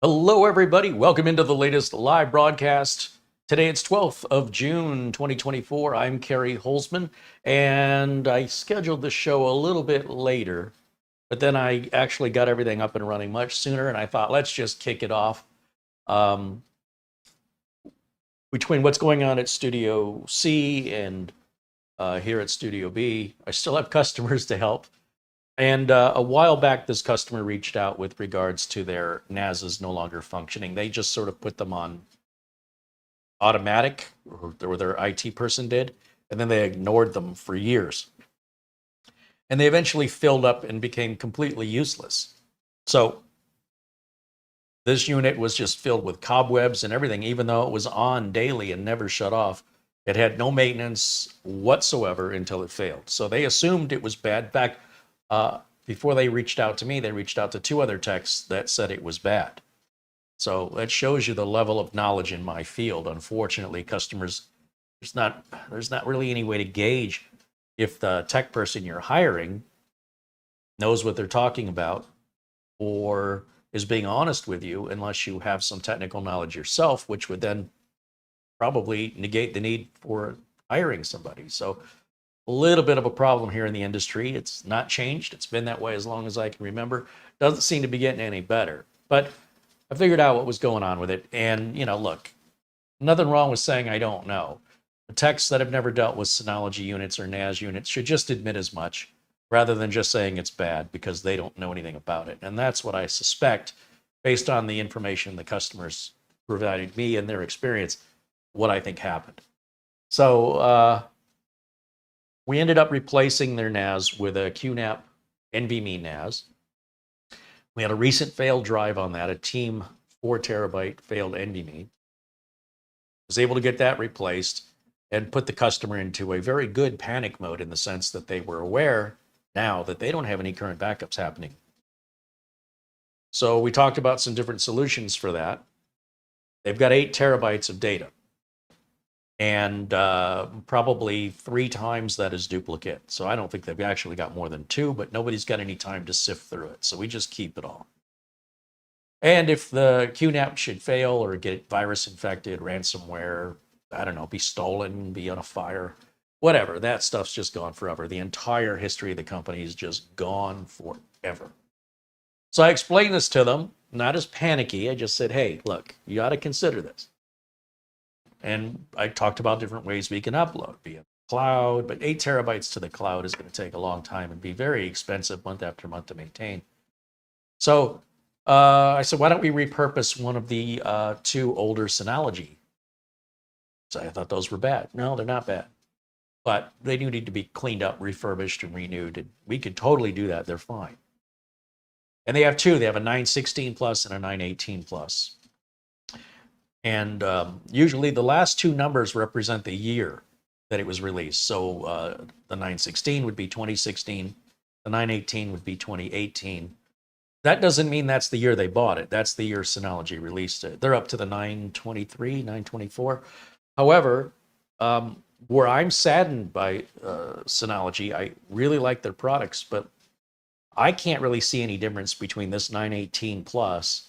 Hello, everybody. Welcome into the latest live broadcast. Today it's 12th of June, 2024. I'm CareyHolzman, and I scheduled the show a little bit later, but then I actually got everything up and running much sooner, and I thought, let's just kick it off. Between what's going on at Studio C and here at Studio B, I still have customers to help. And a while back, this customer reached out with regards to their NASs no longer functioning. They just sort of put them on automatic, or their IT person did, and then they ignored them for years. And they eventually filled up and became completely useless. So this unit was just filled with cobwebs and everything, even though it was on daily and never shut off. It had no maintenance whatsoever until it failed. So they assumed it was bad. In fact, before they reached out to me, they reached out to two other techs that said it was bad. So that shows you the level of knowledge in my field. Unfortunately, customers, there's not really any way to gauge if the tech person you're hiring knows what they're talking about or is being honest with you, unless you have some technical knowledge yourself, which would then probably negate the need for hiring somebody. So a little bit of a problem here in the industry. It's not changed. It's been that way as long as I can remember. Doesn't seem to be getting any better. But I figured out what was going on with it. And, look, nothing wrong with saying I don't know. The techs that have never dealt with Synology units or NAS units should just admit as much rather than just saying it's bad because they don't know anything about it. And that's what I suspect, based on the information the customers provided me and their experience, what I think happened. So we ended up replacing their NAS with a QNAP NVMe NAS. We had a recent failed drive on that, a Team 4 terabyte failed NVMe. Was able to get that replaced and put the customer into a very good panic mode, in the sense that they were aware now that they don't have any current backups happening. So we talked about some different solutions for that. They've got 8 terabytes of data, and probably 3 times that is duplicate. So I don't think they've actually got more than 2, but nobody's got any time to sift through it. So we just keep it all. And if the QNAP should fail or get virus infected, ransomware, I don't know, be stolen, be on a fire, whatever, that stuff's just gone forever. The entire history of the company is just gone forever. So I explained this to them, not as panicky. I just said, hey, look, you got to consider this. And I talked about different ways we can upload via cloud, but 8 terabytes to the cloud is going to take a long time and be very expensive month after month to maintain. So I said, why don't we repurpose one of the 2 older Synology? So I thought those were bad. No, they're not bad. But they do need to be cleaned up, refurbished, and renewed. And we could totally do that. They're fine. And they have 2. They have a 916 Plus and a 918 Plus. And usually the last 2 numbers represent the year that it was released. So the 916 would be 2016. The 918 would be 2018. That doesn't mean that's the year they bought it. That's the year Synology released it. They're up to the 923, 924. However, where I'm saddened by Synology, I really like their products, but I can't really see any difference between this 918 Plus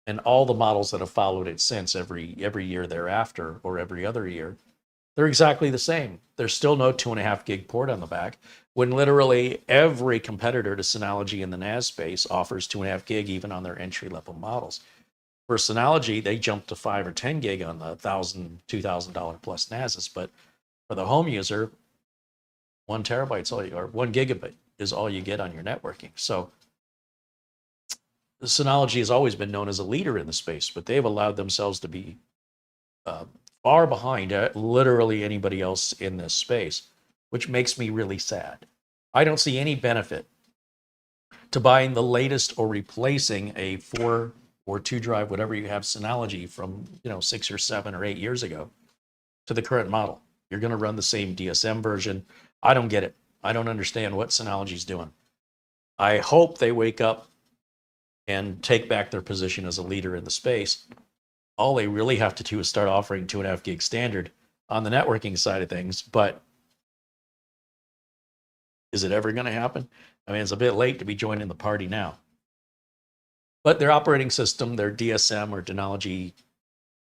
and all the models that have followed it since, every year thereafter, or every other year. They're exactly the same. There's still no 2.5 gig port on the back, when literally every competitor to Synology in the NAS space offers 2.5 gig even on their entry-level models. For Synology, they jumped to 5 or 10 gig on the $1,000, $2,000 plus NASs, but for the home user, 1 terabyte's all you, or 1 gigabit is all you get on your networking. So Synology has always been known as a leader in the space, but they've allowed themselves to be far behind literally anybody else in this space, which makes me really sad. I don't see any benefit to buying the latest or replacing a 4 or 2 drive, whatever you have, Synology from 6 or 7 or 8 years ago to the current model. You're going to run the same DSM version. I don't get it. I don't understand what Synology's doing. I hope they wake up and take back their position as a leader in the space. All they really have to do is start offering 2.5 gig standard on the networking side of things. But is it ever going to happen? I mean, it's a bit late to be joining the party now. But their operating system, their DSM or Synology,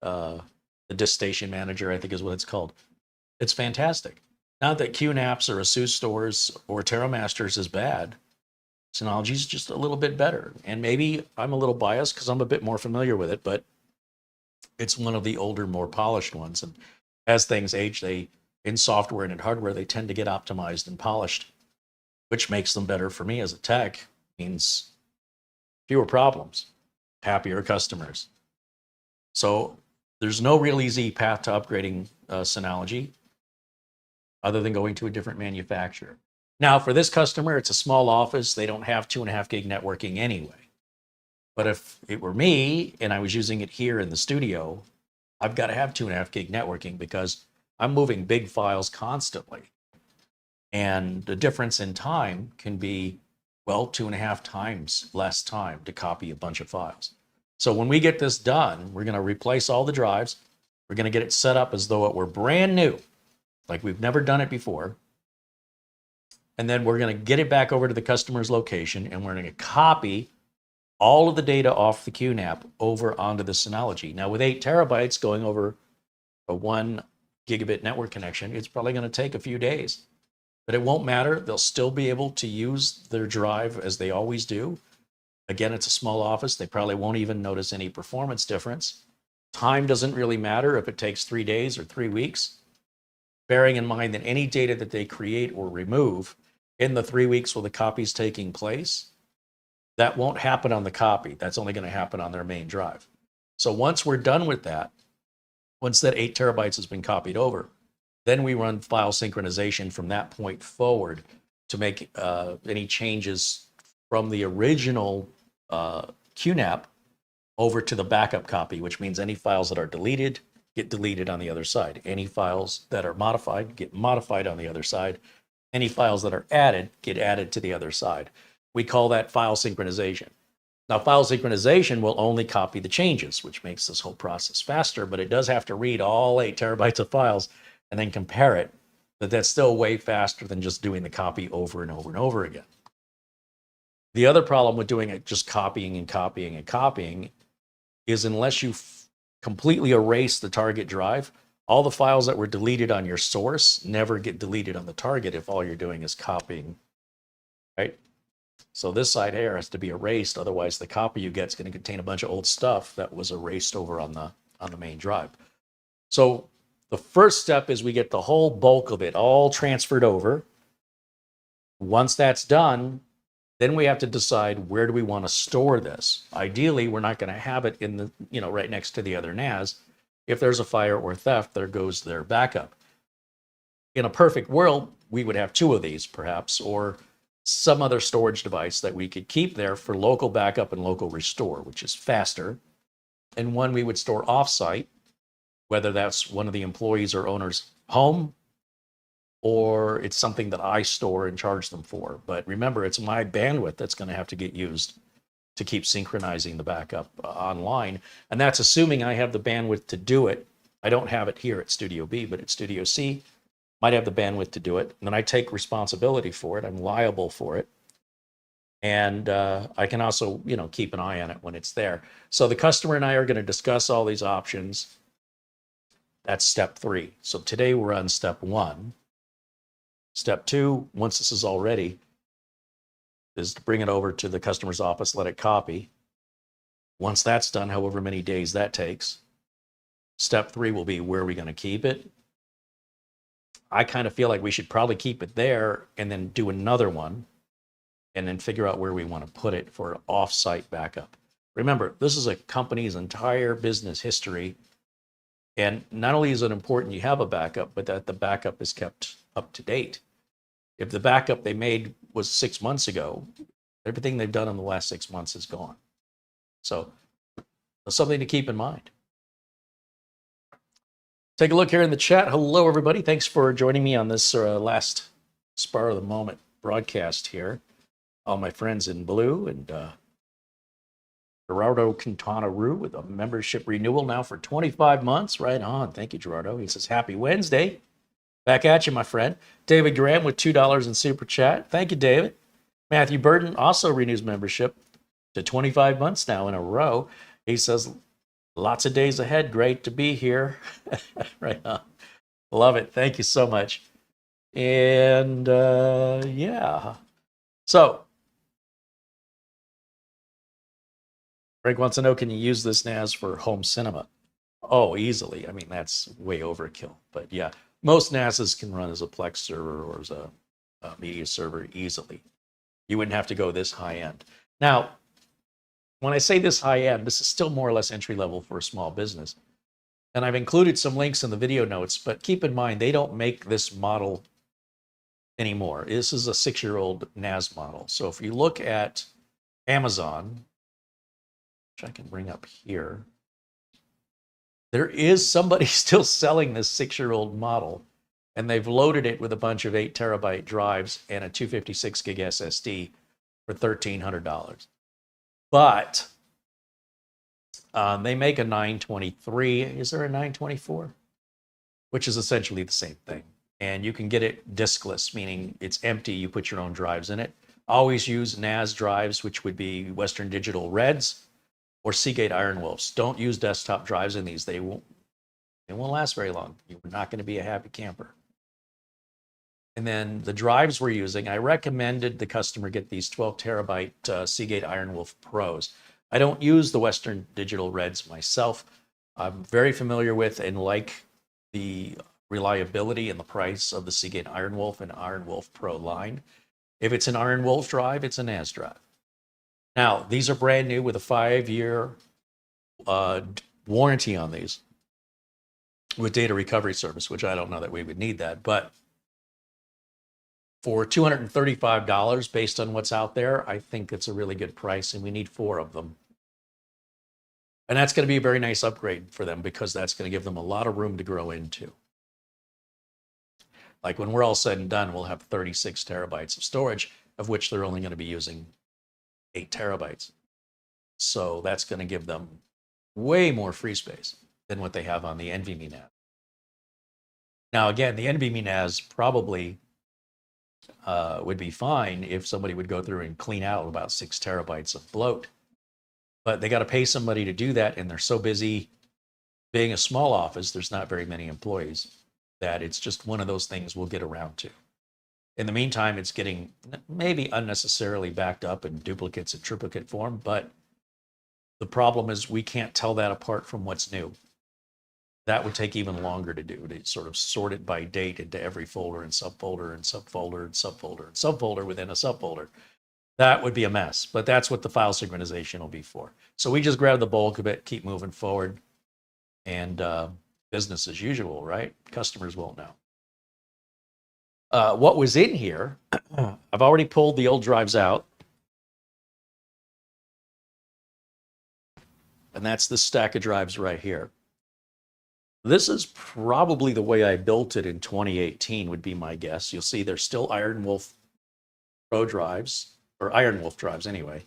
the DiskStation Manager, I think is what it's called. It's fantastic. Not that QNAPs or ASUS stores or TerraMasters is bad. Synology's just a little bit better. And maybe I'm a little biased because I'm a bit more familiar with it, but it's one of the older, more polished ones. And as things age, in software and in hardware, they tend to get optimized and polished, which makes them better for me as a tech. Means fewer problems, happier customers. So there's no real easy path to upgrading Synology other than going to a different manufacturer. Now, for this customer, it's a small office. They don't have 2.5 gig networking anyway. But if it were me and I was using it here in the studio, I've got to have 2.5 gig networking because I'm moving big files constantly. And the difference in time can be, well, 2.5 times less time to copy a bunch of files. So when we get this done, we're going to replace all the drives. We're going to get it set up as though it were brand new, like we've never done it before. And then we're going to get it back over to the customer's location, and we're going to copy all of the data off the QNAP over onto the Synology. Now, with 8 terabytes going over a 1 gigabit network connection, it's probably going to take a few days. But it won't matter. They'll still be able to use their drive as they always do. Again, it's a small office. They probably won't even notice any performance difference. Time doesn't really matter if it takes 3 days or 3 weeks, bearing in mind that any data that they create or remove in the 3 weeks while the copy's taking place, that won't happen on the copy. That's only going to happen on their main drive. So once we're done with that, once that 8 terabytes has been copied over, then we run file synchronization from that point forward to make any changes from the original QNAP over to the backup copy, which means any files that are deleted get deleted on the other side. Any files that are modified get modified on the other side. Any files that are added get added to the other side. We call that file synchronization. Now, file synchronization will only copy the changes, which makes this whole process faster, but it does have to read all 8 terabytes of files and then compare it. But that's still way faster than just doing the copy over and over and over again. The other problem with doing it just copying and copying and copying is unless you completely erase the target drive, all the files that were deleted on your source never get deleted on the target if all you're doing is copying, right? So this side here has to be erased. Otherwise, the copy you get is going to contain a bunch of old stuff that was erased over on the main drive. So the first step is we get the whole bulk of it all transferred over. Once that's done, then we have to decide where do we want to store this. Ideally, we're not going to have it in the, right next to the other NAS. If there's a fire or theft, there goes their backup. In a perfect world, we would have 2 of these perhaps, or some other storage device that we could keep there for local backup and local restore, which is faster. And one we would store offsite, whether that's one of the employees or owners' home, or it's something that I store and charge them for. But remember, it's my bandwidth that's going to have to get used to keep synchronizing the backup online. And that's assuming I have the bandwidth to do it. I don't have it here at Studio B, but at Studio C, might have the bandwidth to do it. And then I take responsibility for it. I'm liable for it. And I can also, keep an eye on it when it's there. So the customer and I are going to discuss all these options. That's step 3. So today we're on step 1. Step 2, once this is all ready, is to bring it over to the customer's office, let it copy. Once that's done, however many days that takes, step 3 will be where are we going to keep it? I kind of feel like we should probably keep it there and then do another one and then figure out where we want to put it for off-site backup. Remember, this is a company's entire business history. And not only is it important you have a backup, but that the backup is kept up to date. If the backup they made was 6 months ago, everything they've done in the last 6 months is gone. So that's something to keep in mind. Take a look here in the chat. Hello, everybody. Thanks for joining me on this last spur of the moment broadcast here. All my friends in blue and Gerardo Quintana Rue with a membership renewal now for 25 months. Right on. Thank you, Gerardo. He says, happy Wednesday. Back at you, my friend. David Graham with $2 in Super Chat. Thank you, David. Matthew Burton also renews membership. to 25 months now in a row. He says, lots of days ahead. Great to be here. Right on. Love it. Thank you so much. And yeah. So Greg wants to know, can you use this NAS for home cinema? Oh, easily. I mean, that's way overkill. But yeah, most NASs can run as a Plex server or as a media server easily. You wouldn't have to go this high end. Now, when I say this high end, this is still more or less entry level for a small business. And I've included some links in the video notes, but keep in mind, they don't make this model anymore. This is a 6-year-old NAS model. So if you look at Amazon, which I can bring up here, there is somebody still selling this 6-year-old model, and they've loaded it with a bunch of 8 terabyte drives and a 256 gig SSD for $1,300. But they make a 923. Is there a 924? Which is essentially the same thing. And you can get it diskless, meaning it's empty. You put your own drives in it. Always use NAS drives, which would be Western Digital Reds or Seagate IronWolfs. Don't use desktop drives in these. They won't last very long. You're not going to be a happy camper. And then the drives we're using, I recommended the customer get these 12 terabyte Seagate IronWolf Pros. I don't use the Western Digital Reds myself. I'm very familiar with and like the reliability and the price of the Seagate IronWolf and IronWolf Pro line. If it's an IronWolf drive, it's a NAS drive. Now, these are brand new with a 5-year warranty on these with data recovery service, which I don't know that we would need that. But for $235 based on what's out there, I think it's a really good price, and we need 4 of them. And that's going to be a very nice upgrade for them because that's going to give them a lot of room to grow into. Like when we're all said and done, we'll have 36 terabytes of storage, of which they're only going to be using 8 terabytes. So that's going to give them way more free space than what they have on the NVMe NAS. Now, again, the NVMe NAS probably would be fine if somebody would go through and clean out about 6 terabytes of bloat. But they got to pay somebody to do that, and they're so busy being a small office, there's not very many employees, that it's just one of those things we'll get around to. In the meantime, it's getting maybe unnecessarily backed up in duplicates and triplicate form, but the problem is we can't tell that apart from what's new. That would take even longer to do, to sort of sort it by date into every folder and subfolder and subfolder and subfolder and subfolder within a subfolder. That would be a mess, but that's what the file synchronization will be for. So we just grab the bulk of it, keep moving forward, and business as usual, right? Customers won't know. What was in here, I've already pulled the old drives out. And that's the stack of drives right here. This is probably the way I built it in 2018 would be my guess. You'll see there's still IronWolf Pro drives, or IronWolf drives anyway.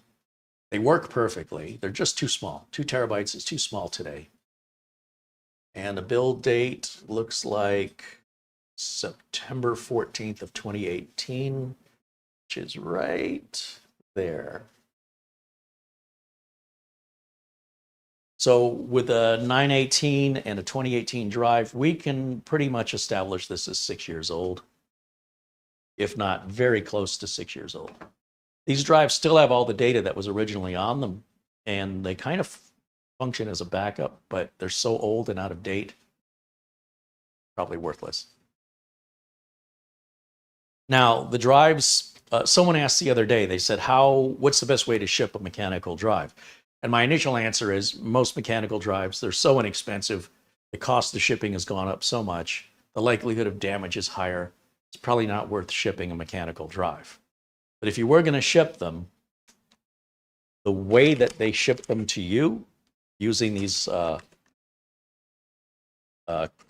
They work perfectly. They're just too small. 2 terabytes is too small today. And the build date looks like September 14th of 2018, which is right there. So with a 918 and a 2018 drive, we can pretty much establish this as 6 years old, if not very close to 6 years old. These drives still have all the data that was originally on them, and they kind of function as a backup, but they're so old and out of date, probably worthless. Now, the drives, someone asked the other day, they said, what's the best way to ship a mechanical drive? And my initial answer is most mechanical drives, they're so inexpensive, the cost of shipping has gone up so much, the likelihood of damage is higher, it's probably not worth shipping a mechanical drive. But if you were going to ship them, the way that they ship them to you, using these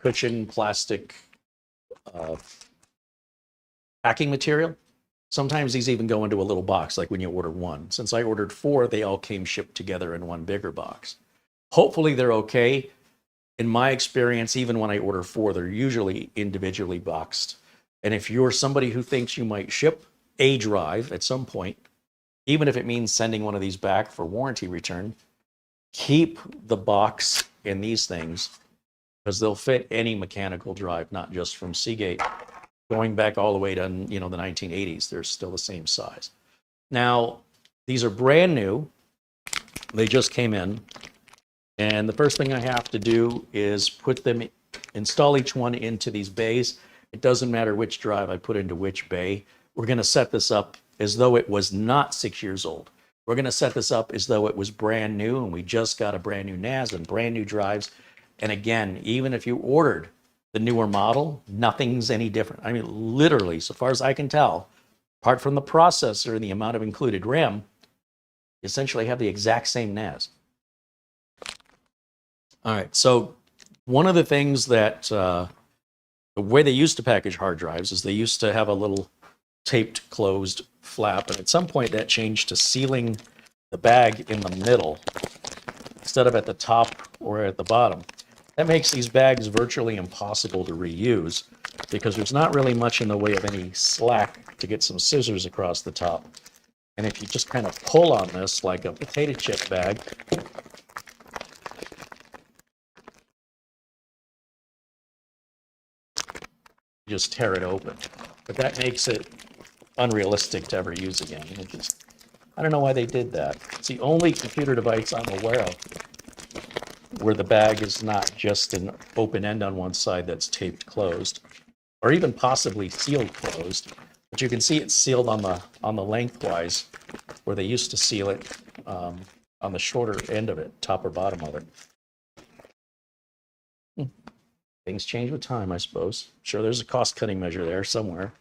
cushion plastic packing material, sometimes these even go into a little box, like when you order one. Since I ordered 4, they all came shipped together in one bigger box. Hopefully they're okay. In my experience, even when I order 4, they're usually individually boxed. And if you're somebody who thinks you might ship a drive at some point, even if it means sending one of these back for warranty return, keep the box in these things because they'll fit any mechanical drive, not just from Seagate. Going back all the way to, you know, the 1980s, they're still the same size. Now, these are brand new. They just came in. And the first thing I have to do is put them, install each one into these bays. It doesn't matter which drive I put into which bay. We're going to set this up as though it was not 6 years old. We're going to set this up as though it was brand new and we just got a brand new NAS and brand new drives. And again, even if you ordered the newer model, nothing's any different. I mean, literally, so far as I can tell, apart from the processor and the amount of included RAM, you essentially have the exact same NAS. All right, so one of the things that, the way they used to package hard drives is they used to have a little taped closed flap, and at some point that changed to sealing the bag in the middle instead of at the top or at the bottom. That makes these bags virtually impossible to reuse because there's not really much in the way of any slack to get some scissors across the top. And if you just kind of pull on this like a potato chip bag, just tear it open. But that makes it unrealistic to ever use again. I don't know why they did that. It's the only computer device I'm aware of where the bag is not just an open end on one side that's taped closed, or even possibly sealed closed. But you can see it's sealed on the lengthwise, where they used to seal it on the shorter end of it, top or bottom of it. Things change with time, I suppose. Sure, there's a cost-cutting measure there somewhere.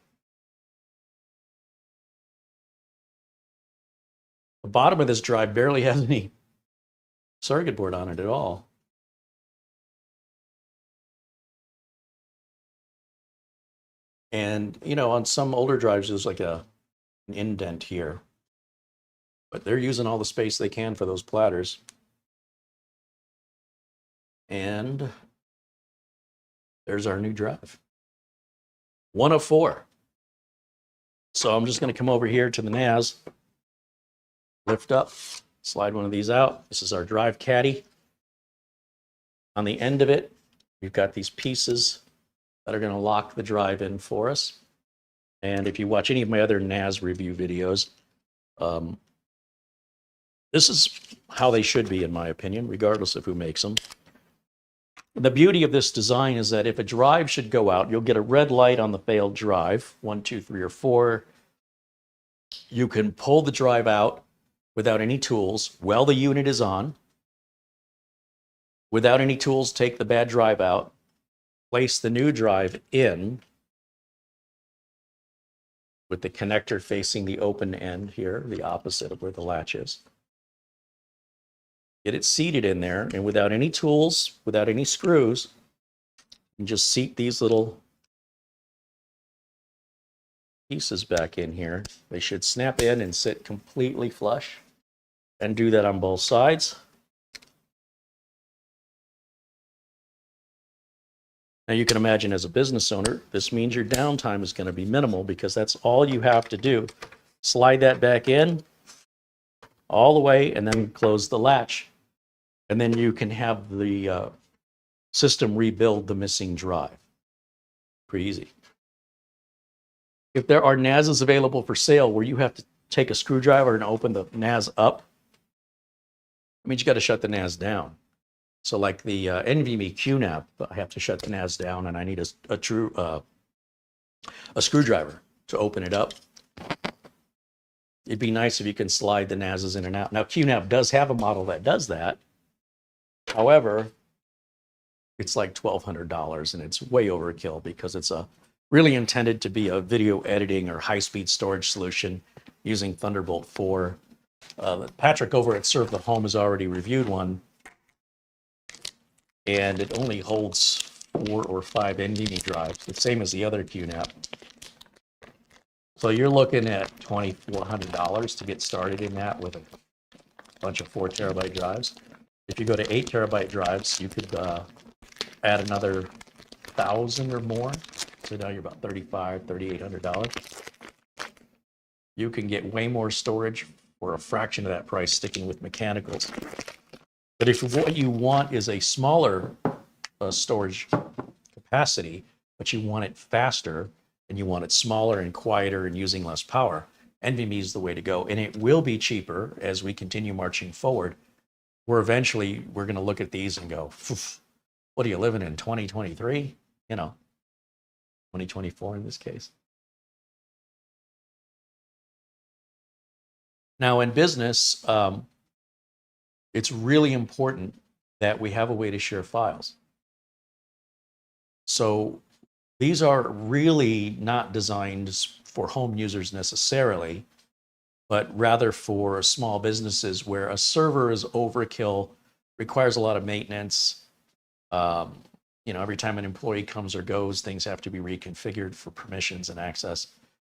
The bottom of this drive barely has any circuit board on it at all. And, you know, on some older drives, there's like an indent here. But they're using all the space they can for those platters. And there's our new drive. 1 of 4. So I'm just going to come over here to the NAS, lift up, slide one of these out. This is our drive caddy. On the end of it, we've got these pieces that are going to lock the drive in for us. And if you watch any of my other NAS review videos, this is how they should be, in my opinion, regardless of who makes them. The beauty of this design is that if a drive should go out, you'll get a red light on the failed drive, 1, 2, 3, or 4. You can pull the drive out without any tools while the unit is on. Without any tools, take the bad drive out, place the new drive in with the connector facing the open end here, the opposite of where the latch is. Get it seated in there, and without any tools, without any screws, you just seat these little pieces back in here. They should snap in and sit completely flush, and do that on both sides. Now you can imagine, as a business owner, this means your downtime is going to be minimal because that's all you have to do. Slide that back in all the way and then close the latch. And then you can have the system rebuild the missing drive. Pretty easy. If there are NASs available for sale where you have to take a screwdriver and open the NAS up, it means you got to shut the NAS down. So like the NVMe QNAP, I have to shut the NAS down and I need a screwdriver to open it up. It'd be nice if you can slide the NASs in and out. Now QNAP does have a model that does that. However, it's like $1,200 and it's way overkill because it's really intended to be a video editing or high-speed storage solution using Thunderbolt 4. Patrick over at Serve the Home has already reviewed one, and it only holds 4 or 5 NVMe drives, the same as the other QNAP. So you're looking at $2,400 to get started in that with a bunch of 4 terabyte drives. If you go to 8 terabyte drives, you could add another 1,000 or more. So now you're about $3,800. You can get way more storage or a fraction of that price sticking with mechanicals. But if what you want is a smaller storage capacity, but you want it faster and you want it smaller and quieter and using less power, NVMe is the way to go. And it will be cheaper as we continue marching forward, where eventually we're going to look at these and go, what are you living in, 2023? 2024 in this case. Now in business, it's really important that we have a way to share files. So these are really not designed for home users necessarily, but rather for small businesses where a server is overkill, requires a lot of maintenance. Every time an employee comes or goes, things have to be reconfigured for permissions and access.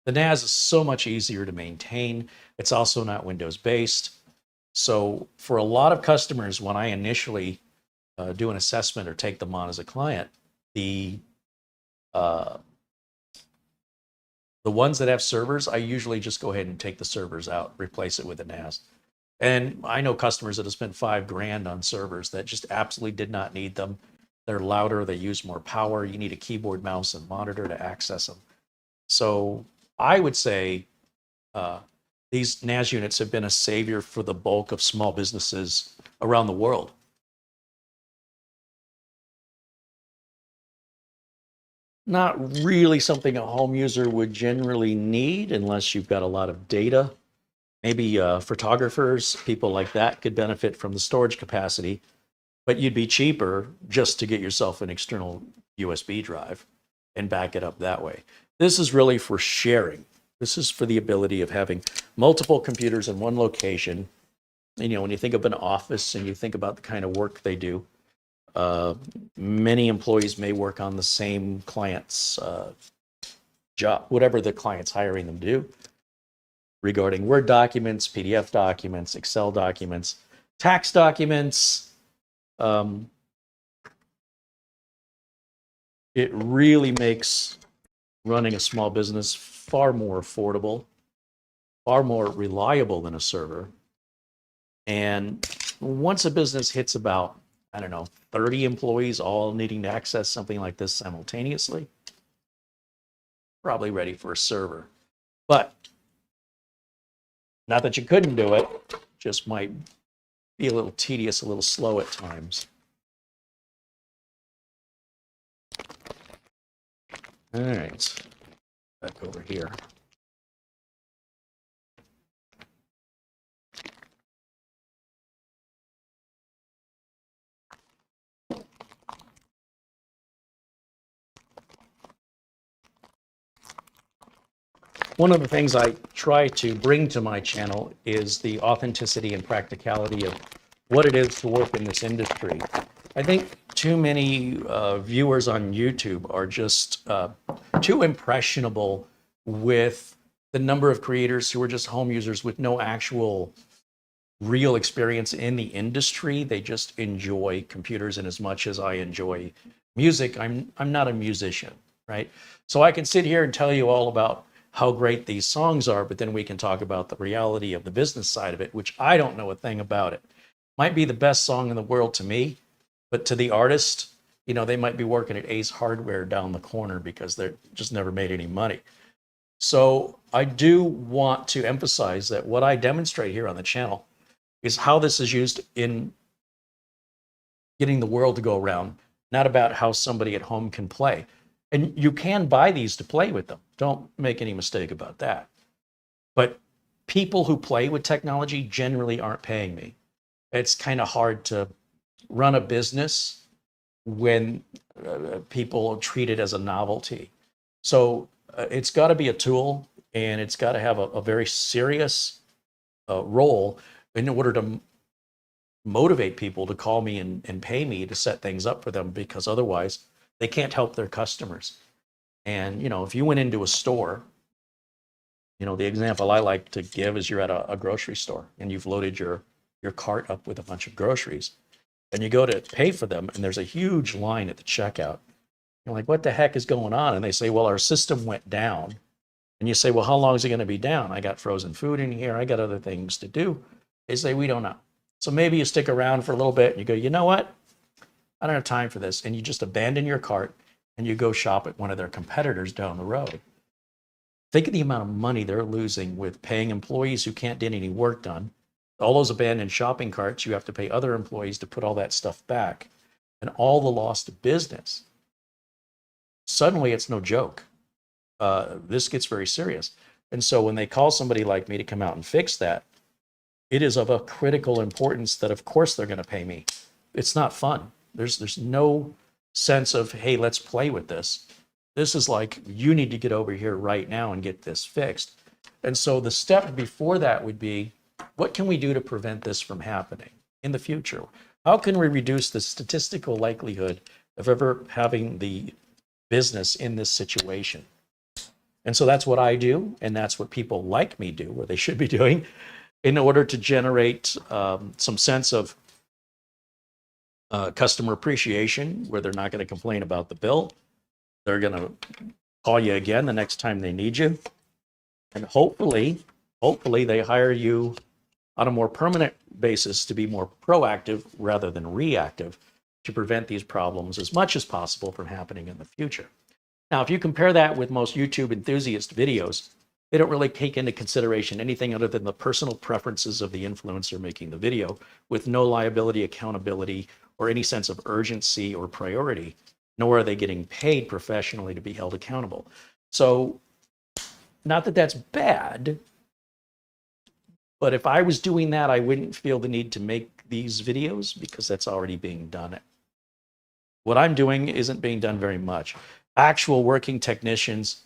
The NAS is so much easier to maintain. It's also not Windows-based. So for a lot of customers, when I initially do an assessment or take them on as a client, the ones that have servers, I usually just go ahead and take the servers out, replace it with a NAS. And I know customers that have spent $5,000 on servers that just absolutely did not need them. They're louder, they use more power. You need a keyboard, mouse, and monitor to access them. So I would say these NAS units have been a savior for the bulk of small businesses around the world. Not really something a home user would generally need unless you've got a lot of data. Maybe photographers, people like that could benefit from the storage capacity, but you'd be cheaper just to get yourself an external USB drive and back it up that way. This is really for sharing. This is for the ability of having multiple computers in one location. When you think of an office and you think about the kind of work they do, many employees may work on the same client's job, whatever the client's hiring them to do, regarding Word documents, PDF documents, Excel documents, tax documents. It really makes running a small business far more affordable, far more reliable than a server. And once a business hits about, 30 employees all needing to access something like this simultaneously, probably ready for a server. But not that you couldn't do it, just might be a little tedious, a little slow at times. All right, back over here. One of the things I try to bring to my channel is the authenticity and practicality of what it is to work in this industry. I think too many viewers on YouTube are just too impressionable with the number of creators who are just home users with no actual real experience in the industry. They just enjoy computers, and as much as I enjoy music, I'm not a musician, right? So I can sit here and tell you all about how great these songs are, but then we can talk about the reality of the business side of it, which I don't know a thing about it. Might be the best song in the world to me, but to the artist, they might be working at Ace Hardware down the corner because they're just never made any money. So I do want to emphasize that what I demonstrate here on the channel is how this is used in getting the world to go around, not about how somebody at home can play. And you can buy these to play with them. Don't make any mistake about that. But people who play with technology generally aren't paying me. It's kind of hard to run a business when people treat it as a novelty. So it's got to be a tool, and it's got to have a very serious role in order to motivate people to call me and pay me to set things up for them, because otherwise they can't help their customers. And, if you went into a store, the example I like to give is you're at a grocery store and you've loaded your cart up with a bunch of groceries, and you go to pay for them and there's a huge line at the checkout. You're like, what the heck is going on? And they say, well, our system went down And you say, well, how long is it going to be down? I got frozen food in here. I got other things to do. They say, we don't know. So maybe you stick around for a little bit and you go, you know what? I don't have time for this. And you just abandon your cart and you go shop at one of their competitors down the road. Think of the amount of money they're losing with paying employees who can't get any work done. All those abandoned shopping carts, you have to pay other employees to put all that stuff back, and all the lost business. Suddenly, it's no joke. This gets very serious. And so when they call somebody like me to come out and fix that, it is of a critical importance that, of course, they're going to pay me. It's not fun. There's no sense of, hey, let's play with this. This is like, you need to get over here right now and get this fixed. And so the step before that would be, what can we do to prevent this from happening in the future? How can we reduce the statistical likelihood of ever having the business in this situation? And so that's what I do, and that's what people like me do, or they should be doing, in order to generate some sense of customer appreciation, where they're not going to complain about the bill. They're going to call you again the next time they need you. And hopefully they hire you on a more permanent basis to be more proactive rather than reactive, to prevent these problems as much as possible from happening in the future. Now, if you compare that with most YouTube enthusiast videos, they don't really take into consideration anything other than the personal preferences of the influencer making the video, with no liability, accountability, or any sense of urgency or priority, nor are they getting paid professionally to be held accountable. So, not that that's bad, but if I was doing that, I wouldn't feel the need to make these videos, because that's already being done. What I'm doing isn't being done very much. Actual working technicians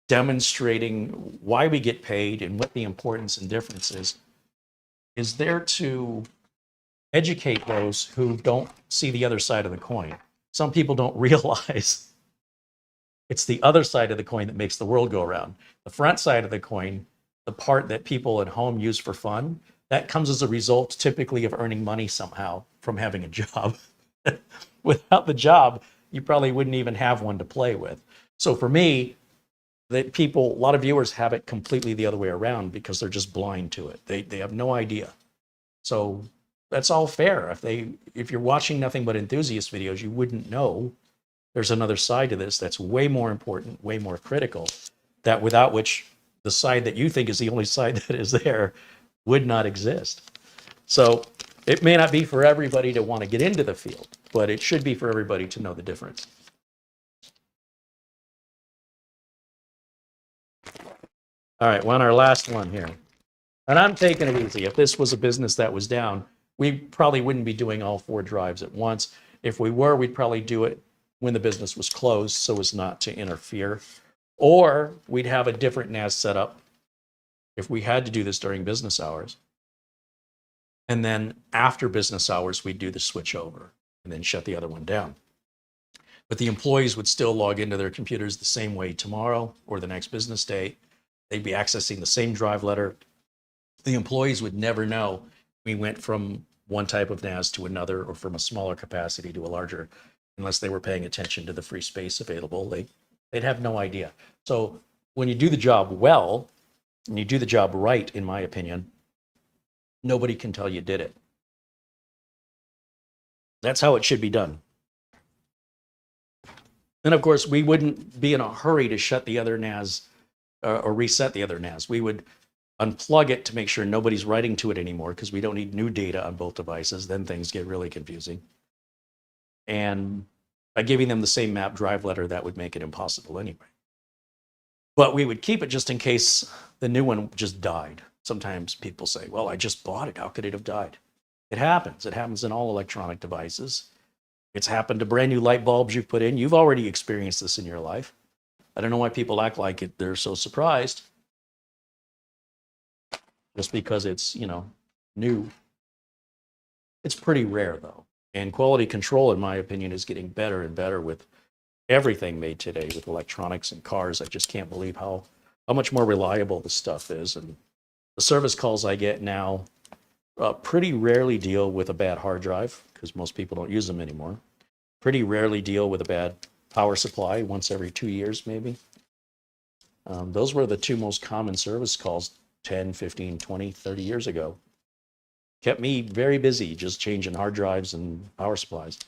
demonstrating why we get paid and what the importance and difference is there to educate those who don't see the other side of the coin. Some people don't realize it's the other side of the coin that makes the world go around. The front side of the coin, the part that people at home use for fun, that comes as a result typically of earning money somehow from having a job. Without the job, you probably wouldn't even have one to play with. So for me, that a lot of viewers have it completely the other way around, because they're just blind to it. They have no idea. So that's all fair. If you're watching nothing but enthusiast videos, you wouldn't know there's another side to this that's way more important, way more critical, that without which the side that you think is the only side that is there would not exist. So it may not be for everybody to want to get into the field, but it should be for everybody to know the difference. All right, we're on our last one here. And I'm taking it easy. If this was a business that was down, we probably wouldn't be doing all 4 drives at once. If we were, we'd probably do it when the business was closed so as not to interfere. Or we'd have a different NAS setup if we had to do this during business hours. And then after business hours, we'd do the switch over and then shut the other one down. But the employees would still log into their computers the same way tomorrow or the next business day. They'd be accessing the same drive letter. The employees would never know we went from one type of NAS to another, or from a smaller capacity to a larger, unless they were paying attention to the free space available. They'd have no idea. So when you do the job well, and you do the job right, in my opinion, nobody can tell you did it. That's how it should be done. Then, of course, we wouldn't be in a hurry to shut the other NAS or reset the other NAS. We would unplug it to make sure nobody's writing to it anymore, because we don't need new data on both devices. Then things get really confusing. And by giving them the same map drive letter, that would make it impossible anyway. But we would keep it just in case the new one just died. Sometimes people say, well, I just bought it. How could it have died? It happens. It happens in all electronic devices. It's happened to brand new light bulbs you've put in. You've already experienced this in your life. I don't know why people act like they're so surprised. Just because it's, new. It's pretty rare, though. And quality control, in my opinion, is getting better and better with everything made today with electronics and cars. I just can't believe how much more reliable this stuff is. And the service calls I get now pretty rarely deal with a bad hard drive, because most people don't use them anymore. Pretty rarely deal with a bad power supply, once every 2 years maybe. Those were the two most common service calls 10, 15, 20, 30 years ago. Kept me very busy just changing hard drives and power supplies.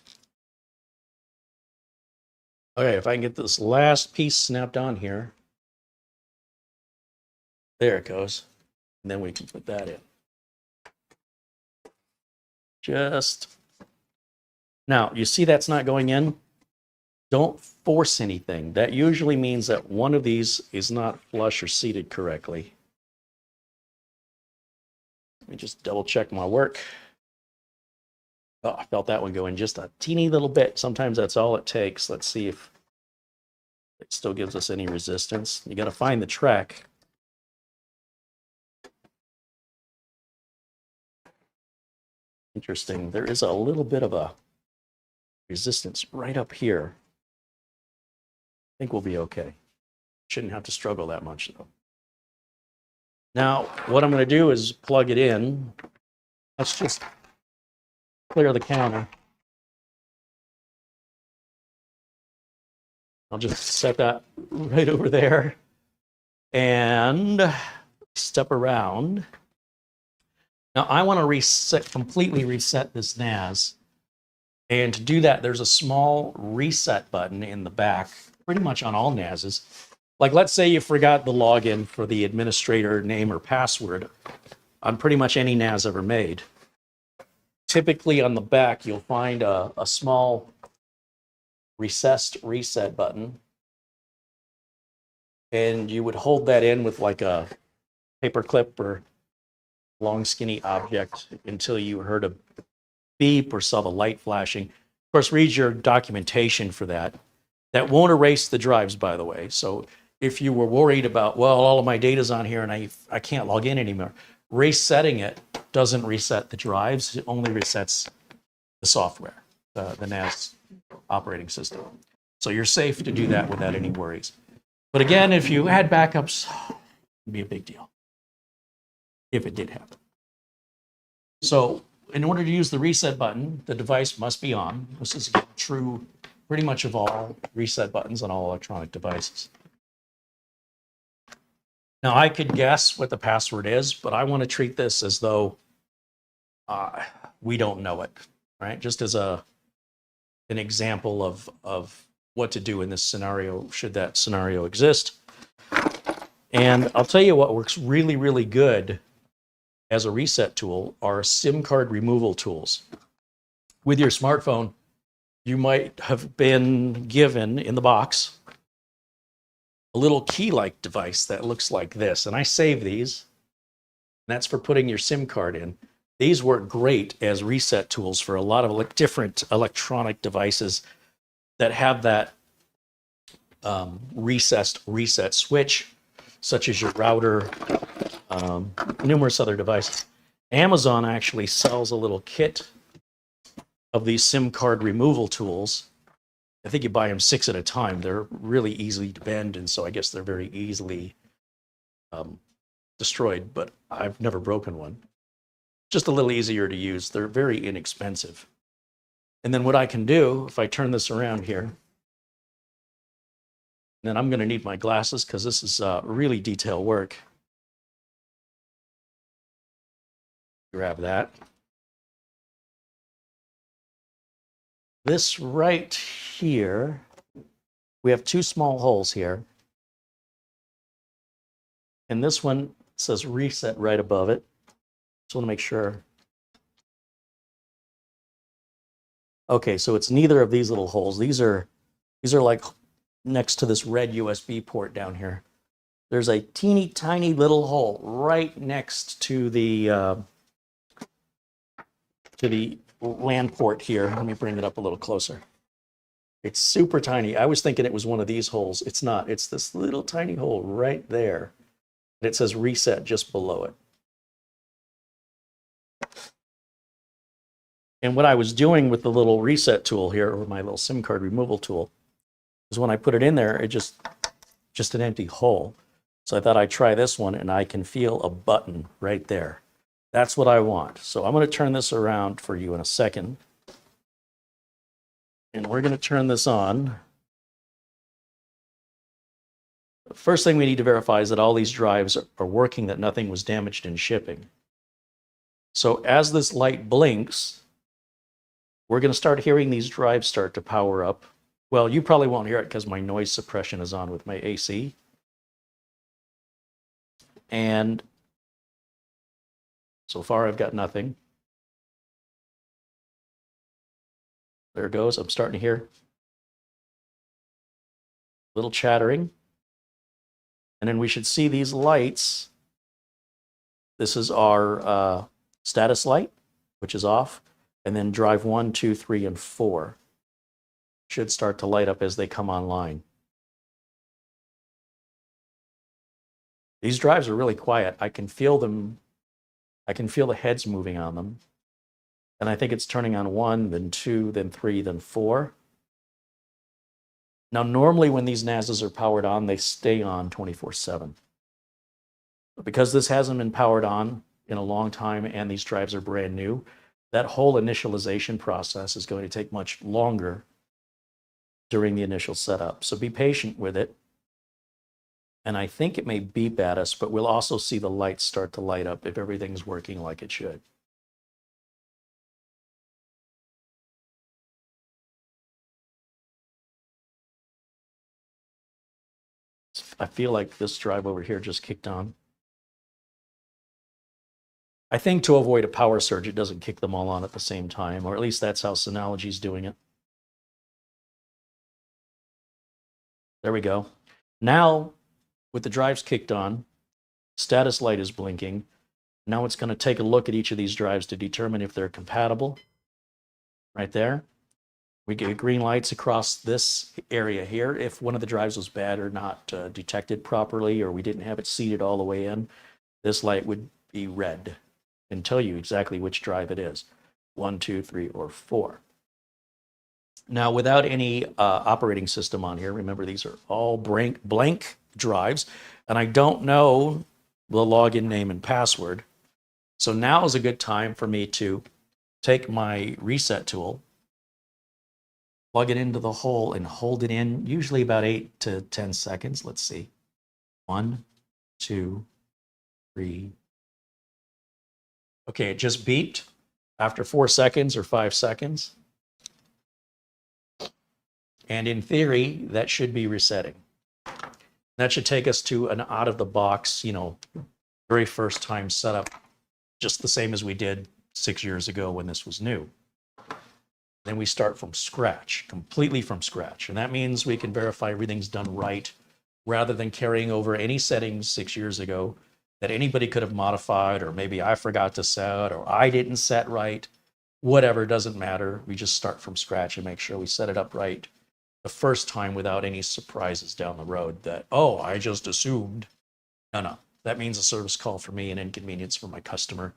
Okay, if I can get this last piece snapped on here. There it goes. And then we can put that in. Just now, you see that's not going in? Don't force anything. That usually means that one of these is not flush or seated correctly. Let me just double check my work. Oh, I felt that one go in just a teeny little bit. Sometimes that's all it takes. Let's see if it still gives us any resistance. You got to find the track. Interesting. There is a little bit of a resistance right up here. I think we'll be okay. Shouldn't have to struggle that much though. Now, what I'm going to do is plug it in. Let's just clear the counter. I'll just set that right over there and step around. Now, I want to completely reset this NAS. And to do that, there's a small reset button in the back, pretty much on all NASs. Like, let's say you forgot the login for the administrator name or password on pretty much any NAS ever made. Typically on the back, you'll find a small recessed reset button. And you would hold that in with like a paper clip or long skinny object until you heard a beep or saw the light flashing. Of course, read your documentation for that. That won't erase the drives, by the way. So if you were worried about, well, all of my data's on here and I can't log in anymore, resetting it doesn't reset the drives. It only resets the software, the NAS operating system. So you're safe to do that without any worries. But again, if you had backups, it'd be a big deal if it did happen. So in order to use the reset button, the device must be on. This is true pretty much of all reset buttons on all electronic devices. Now, I could guess what the password is, but I want to treat this as though we don't know it, right? Just as an example of what to do in this scenario, should that scenario exist. And I'll tell you what works really, really good as a reset tool are SIM card removal tools. With your smartphone, you might have been given in the box a little key-like device that looks like this. And I save these. And that's for putting your SIM card in. These work great as reset tools for a lot of different electronic devices that have that recessed reset switch, such as your router, numerous other devices. Amazon actually sells a little kit of these SIM card removal tools. I think you buy them 6 at a time. They're really easy to bend, and so I guess they're very easily destroyed, but I've never broken one. Just a little easier to use. They're very inexpensive. And then what I can do, if I turn this around here, then I'm going to need my glasses because this is really detailed work. Grab that. This right here, we have 2 small holes here. And this one says reset right above it. Just want to make sure. Okay, so it's neither of these little holes. These are like next to this red USB port down here. There's a teeny tiny little hole right next to the LAN port here. Let me bring it up a little closer. It's super tiny. I was thinking it was one of these holes. It's not. It's this little tiny hole right there. And it says reset just below it. And what I was doing with the little reset tool here, or my little SIM card removal tool, is when I put it in there, it just an empty hole. So I thought I'd try this one, and I can feel a button right there. That's what I want. So I'm going to turn this around for you in a second. And we're going to turn this on. First thing we need to verify is that all these drives are working, that nothing was damaged in shipping. So as this light blinks, we're going to start hearing these drives start to power up. Well, you probably won't hear it because my noise suppression is on with my AC. And so far I've got nothing. There it goes. I'm starting to hear a little chattering. And then we should see these lights. This is our status light, which is off. And then drive 1, 2, 3, and 4 should start to light up as they come online. These drives are really quiet. I can feel them. I can feel the heads moving on them. And I think it's turning on 1, then 2, then 3, then 4. Now, normally when these NASs are powered on, they stay on 24/7. But because this hasn't been powered on in a long time and these drives are brand new, that whole initialization process is going to take much longer during the initial setup. So be patient with it. And I think it may beep at us, but we'll also see the lights start to light up if everything's working like it should. I feel like this drive over here just kicked on. I think to avoid a power surge, it doesn't kick them all on at the same time, or at least that's how Synology's doing it. There we go. Now, with the drives kicked on, status light is blinking. Now it's going to take a look at each of these drives to determine if they're compatible. Right there. We get green lights across this area here. If one of the drives was bad or not detected properly, or we didn't have it seated all the way in, this light would be red and tell you exactly which drive it is. 1, 2, 3, or 4. Now, without any operating system on here, remember these are all blank drives, and I don't know the login name and password. So now is a good time for me to take my reset tool, plug it into the hole, and hold it in, usually about 8 to 10 seconds. Let's see. 1, 2, 3. Okay, it just beeped after 4 seconds or 5 seconds. And in theory, that should be resetting. That should take us to an out-of-the-box, very first time setup, just the same as we did 6 years ago when this was new. Then we start from scratch, completely from scratch. And that means we can verify everything's done right, rather than carrying over any settings 6 years ago that anybody could have modified, or maybe I forgot to set, or I didn't set right. Whatever, doesn't matter. We just start from scratch and make sure we set it up right the first time without any surprises down the road that, oh, I just assumed. No. That means a service call for me and inconvenience for my customer.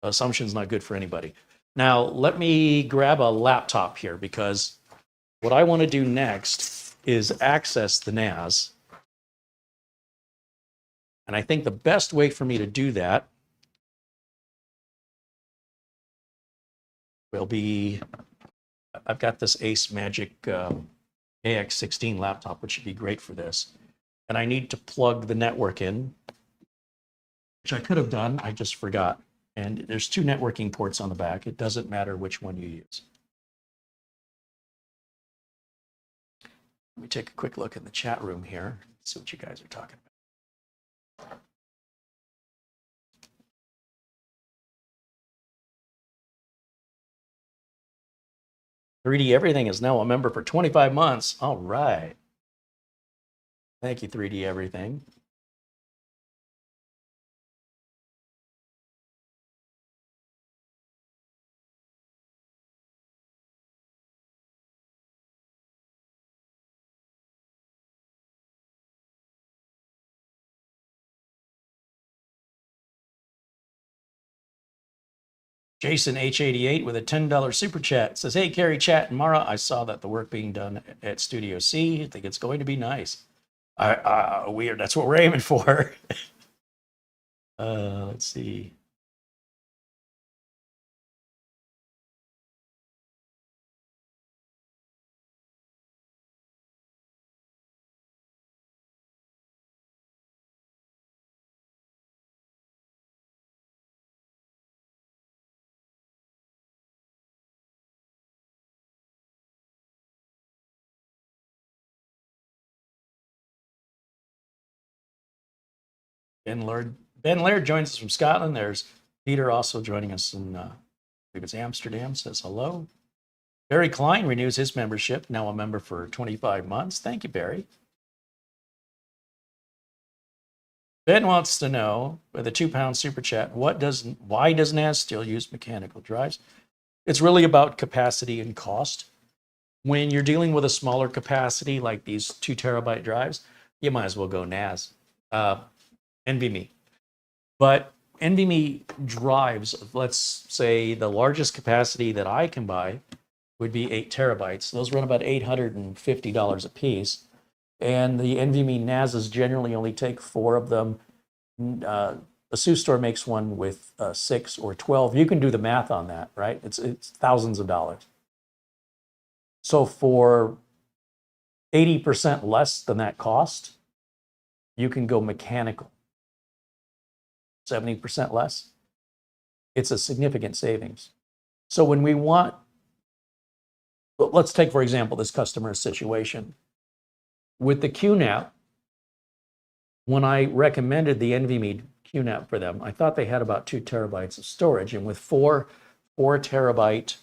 Assumption's not good for anybody. Now, let me grab a laptop here, because what I want to do next is access the NAS. And I think the best way for me to do that will be, I've got this Ace Magic AX16 laptop, which should be great for this. And I need to plug the network in, which I could have done, I just forgot. And there's 2 networking ports on the back. It doesn't matter which one you use. Let me take a quick look in the chat room here, see what you guys are talking about. "3D Everything is now a member for 25 months. All right. Thank you, 3D Everything. Jason H88 with a $10 super chat says, "Hey, Carey, Chat, and Mara, I saw that the work being done at Studio C. I think it's going to be nice." Weird. That's what we're aiming for. Let's see. Ben Laird joins us from Scotland. There's Peter also joining us in, I believe it's Amsterdam, says hello. Barry Klein renews his membership, now a member for 25 months. Thank you, Barry. Ben wants to know, with a £2 super chat, why does NAS still use mechanical drives? It's really about capacity and cost. When you're dealing with a smaller capacity like these 2 terabyte drives, you might as well go NAS, NVMe. But NVMe drives, let's say the largest capacity that I can buy would be 8 terabytes. Those run about $850 a piece. And the NVMe NASs generally only take 4 of them. The ASUS store makes one with 6 or 12. You can do the math on that, right? It's thousands of dollars. So for 80% less than that cost, you can go mechanical. 70% less. It's a significant savings. So when we want, let's take, for example, this customer situation. With the QNAP, when I recommended the NVMe QNAP for them, I thought they had about 2 terabytes of storage. And with 4 terabyte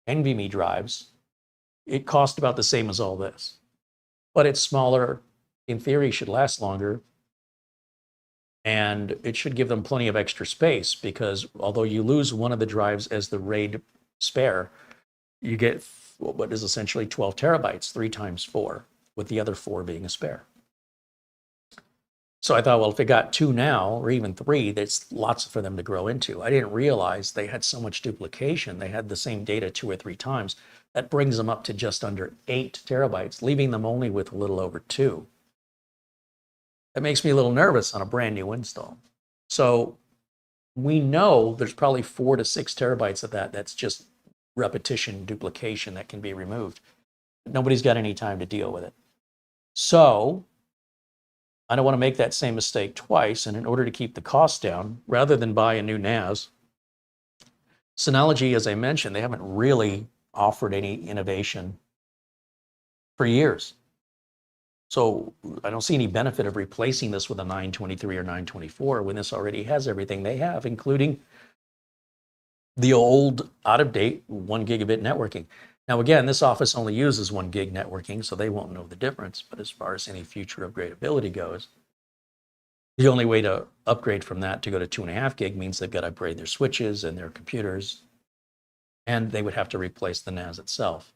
NVMe drives, it cost about the same as all this. But it's smaller, in theory, should last longer. And it should give them plenty of extra space because although you lose one of the drives as the RAID spare, you get what is essentially 12 terabytes, 3 times 4, with the other 4 being a spare. So I thought, well, if they got 2 now, or even 3, there's lots for them to grow into. I didn't realize they had so much duplication. They had the same data 2 or 3 times. That brings them up to just under 8 terabytes, leaving them only with a little over 2. That makes me a little nervous on a brand new install. So we know there's probably 4 to 6 terabytes of that. That's just repetition, duplication that can be removed. Nobody's got any time to deal with it. So I don't want to make that same mistake twice. And in order to keep the cost down, rather than buy a new NAS, Synology, as I mentioned, they haven't really offered any innovation for years. So I don't see any benefit of replacing this with a 923 or 924 when this already has everything they have, including the old, out-of-date 1 gigabit networking. Now, again, this office only uses 1 gig networking, so they won't know the difference. But as far as any future upgradability goes, the only way to upgrade from that to go to 2.5 gig means they've got to upgrade their switches and their computers, and they would have to replace the NAS itself.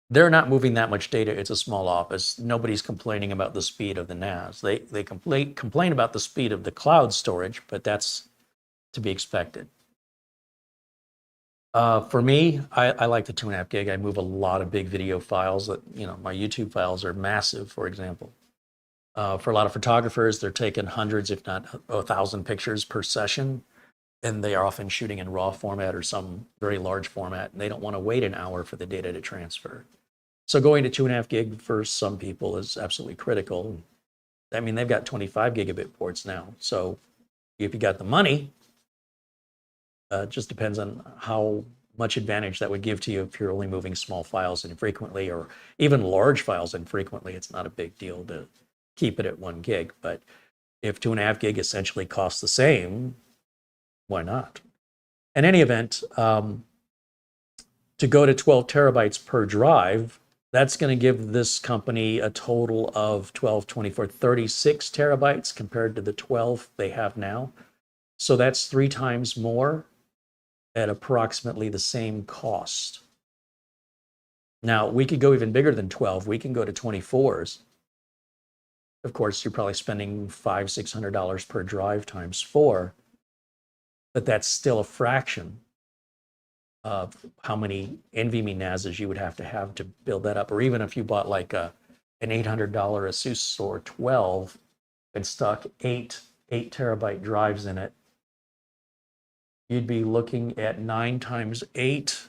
They're not moving that much data. It's a small office. Nobody's complaining about the speed of the NAS. They complain about the speed of the cloud storage, but that's to be expected. For me, I like the 2.5 gig. I move a lot of big video files. That, my YouTube files are massive, for example. For a lot of photographers, they're taking hundreds, if not 1,000 pictures per session, and they are often shooting in RAW format or some very large format, and they don't want to wait an hour for the data to transfer. So going to 2.5 gig for some people is absolutely critical. I mean, they've got 25 gigabit ports now. So if you got the money, it just depends on how much advantage that would give to you if you're only moving small files infrequently, or even large files infrequently. It's not a big deal to keep it at 1 gig. But if 2.5 gig essentially costs the same, why not? In any event, to go to 12 terabytes per drive, that's going to give this company a total of 12, 24, 36 terabytes compared to the 12 they have now. So that's 3 times more at approximately the same cost. Now, we could go even bigger than 12. We can go to 24s. Of course, you're probably spending $500, $600 per drive times 4, but that's still a fraction of how many NVMe NASs you would have to build that up. Or even if you bought like an $800 ASUS store 12 and stuck 8 terabyte drives in it, you'd be looking at 9 times 8,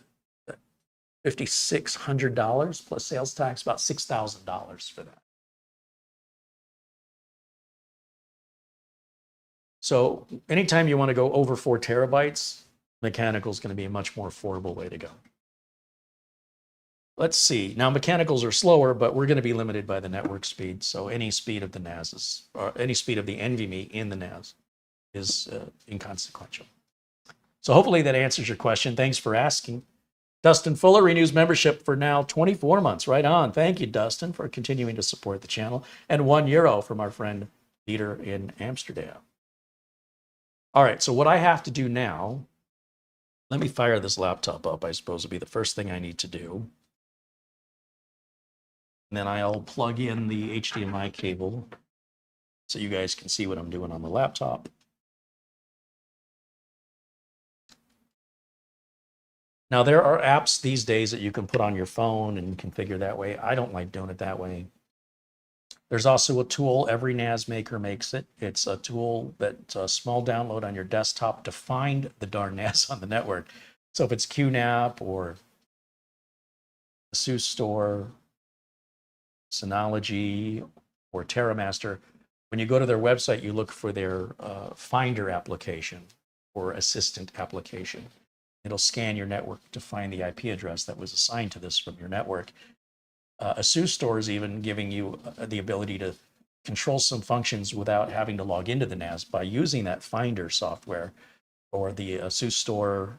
$5,600 plus sales tax, about $6,000 for that. So anytime you want to go over 4 terabytes, mechanical is going to be a much more affordable way to go. Let's see. Now mechanicals are slower, but we're going to be limited by the network speed. So any speed of the NAS is, or any speed of the NVMe in the NAS is inconsequential. So hopefully that answers your question. Thanks for asking. Dustin Fuller renews membership for now 24 months. Right on. Thank you, Dustin, for continuing to support the channel. And €1 from our friend Peter in Amsterdam. All right, so what I have to do now, let me fire this laptop up, I suppose would be the first thing I need to do. And then I'll plug in the HTMI cable so you guys can see what I'm doing on the laptop. Now, there are apps these days that you can put on your phone and configure that way. I don't like doing it that way. There's also a tool, every NAS maker makes it. It's a tool that's a small download on your desktop to find the darn NAS on the network. So if it's QNAP or ASUS Store, Synology, or TerraMaster, when you go to their website, you look for their Finder application or Assistant application. It'll scan your network to find the IP address that was assigned to this from your network. ASUS Store is even giving you the ability to control some functions without having to log into the NAS by using that Finder software or the ASUS Store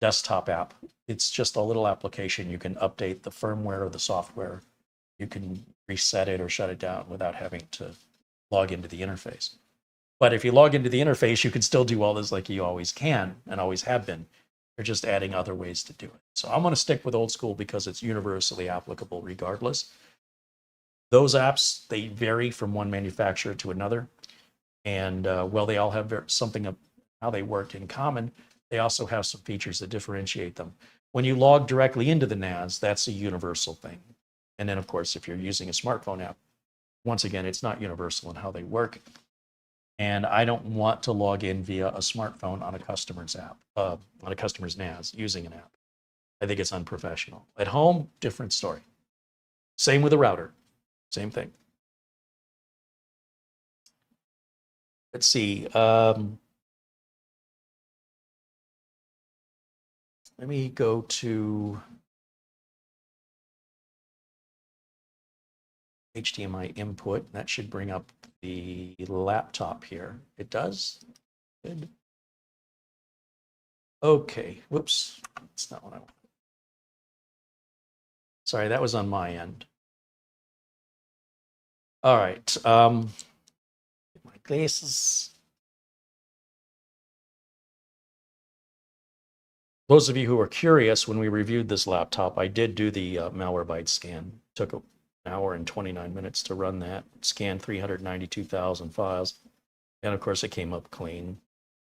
desktop app. It's just a little application. You can update the firmware or the software. You can reset it or shut it down without having to log into the interface. But if you log into the interface, you can still do all this like you always can and always have been. They're just adding other ways to do it. So I'm going to stick with old school because it's universally applicable regardless. Those apps, they vary from one manufacturer to another. And while they all have something of how they work in common, they also have some features that differentiate them. When you log directly into the NAS, that's a universal thing. And then, of course, if you're using a smartphone app, once again, it's not universal in how they work. And I don't want to log in via a smartphone on a customer's app, on a customer's NAS using an app. I think it's unprofessional. At home, different story. Same with a router, same thing. Let's see. Let me go to HTMI input. That should bring up the laptop here. It does? Good. Okay, whoops, that's not what I want. Sorry, that was on my end. All right, get my glasses. Those of you who are curious, when we reviewed this laptop, I did do the Malwarebytes scan. Took an hour and 29 minutes to run that, scanned 392,000 files. And of course, it came up clean.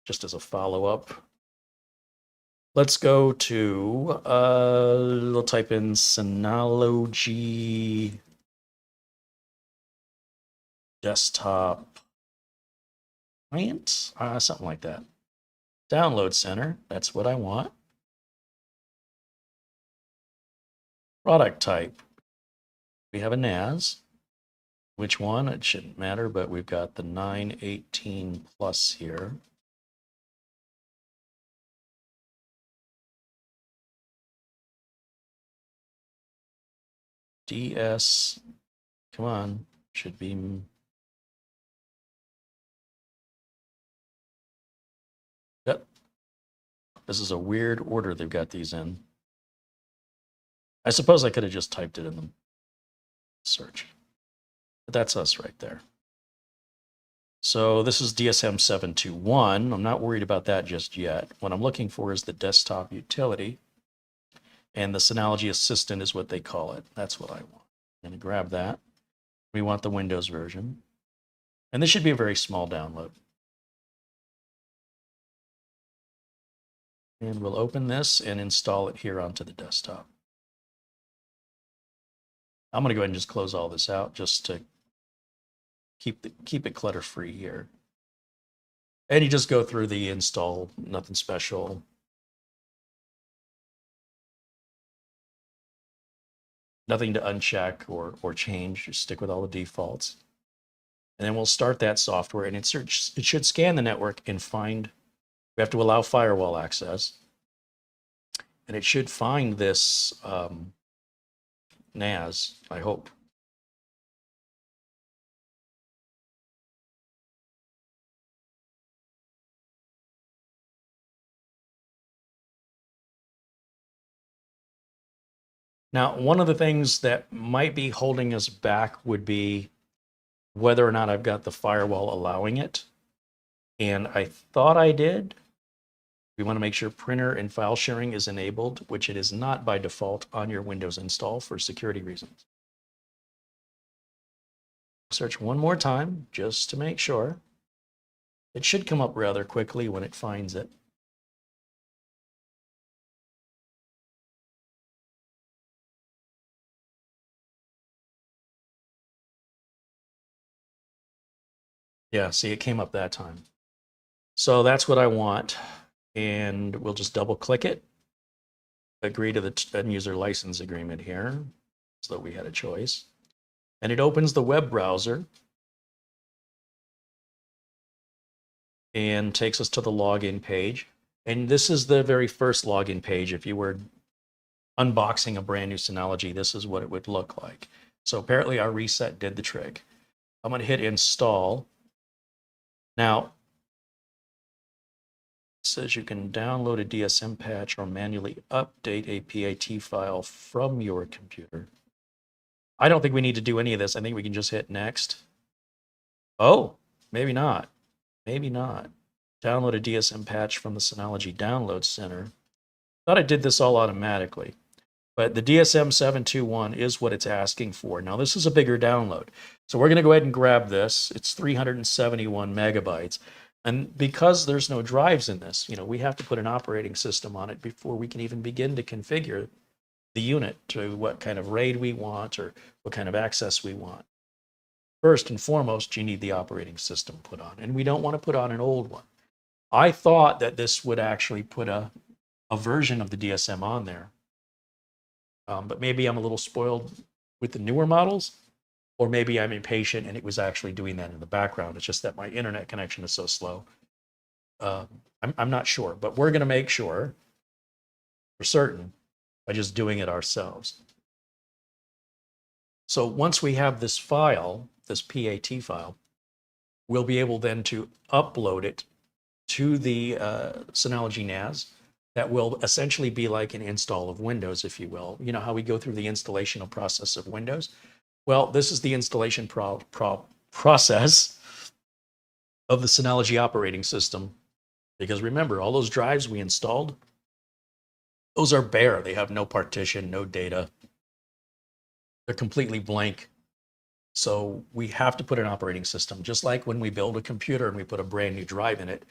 Just as a follow-up, let's go to, we'll type in Synology desktop client, something like that. Download center, that's what I want. Product type, we have a NAS. Which one? It shouldn't matter, but we've got the 918 plus here. DS, come on, should be. Yep. This is a weird order they've got these in. I suppose I could have just typed it in the search. But that's us right there. So this is DSM 721. I'm not worried about that just yet. What I'm looking for is the desktop utility. And the Synology Assistant is what they call it. That's what I want. I'm going to grab that. We want the Windows version. And this should be a very small download. And we'll open this and install it here onto the desktop. I'm going to go ahead and just close all this out just to keep it clutter-free here. And you just go through the install, nothing special. Nothing to uncheck or change, just stick with all the defaults. And then we'll start that software and it should scan the network and find, we have to allow firewall access. And it should find this NAS, I hope. Now, one of the things that might be holding us back would be whether or not I've got the firewall allowing it. And I thought I did. We want to make sure printer and file sharing is enabled, which it is not by default on your Windows install for security reasons. Search one more time just to make sure. It should come up rather quickly when it finds it. Yeah, see, it came up that time. So that's what I want. And we'll just double click it. Agree to the end user license agreement here, so that we had a choice. And it opens the web browser and takes us to the login page. And this is the very first login page. If you were unboxing a brand new Synology, this is what it would look like. So apparently our reset did the trick. I'm going to hit install. Now, it says you can download a DSM patch or manually update a PAT file from your computer. I don't think we need to do any of this. I think we can just hit next. Oh, maybe not. Maybe not. Download a DSM patch from the Synology Download Center. Thought I did this all automatically. But the DSM 721 is what it's asking for. Now, this is a bigger download. So we're going to go ahead and grab this. It's 371 megabytes. And because there's no drives in this, we have to put an operating system on it before we can even begin to configure the unit to what kind of RAID we want or what kind of access we want. First and foremost, you need the operating system put on. And we don't want to put on an old one. I thought that this would actually put a version of the DSM on there. But maybe I'm a little spoiled with the newer models, or maybe I'm impatient and it was actually doing that in the background. It's just that my internet connection is so slow. I'm not sure, but we're going to make sure for certain by just doing it ourselves. So once we have this file, this PAT file, we'll be able then to upload it to the Synology NAS. That will essentially be like an install of Windows, if you will. You know how we go through the installation process of Windows? Well, this is the installation process of the Synology operating system. Because remember, all those drives we installed, those are bare. They have no partition, no data. They're completely blank. So we have to put an operating system, just like when we build a computer and we put a brand new drive in it.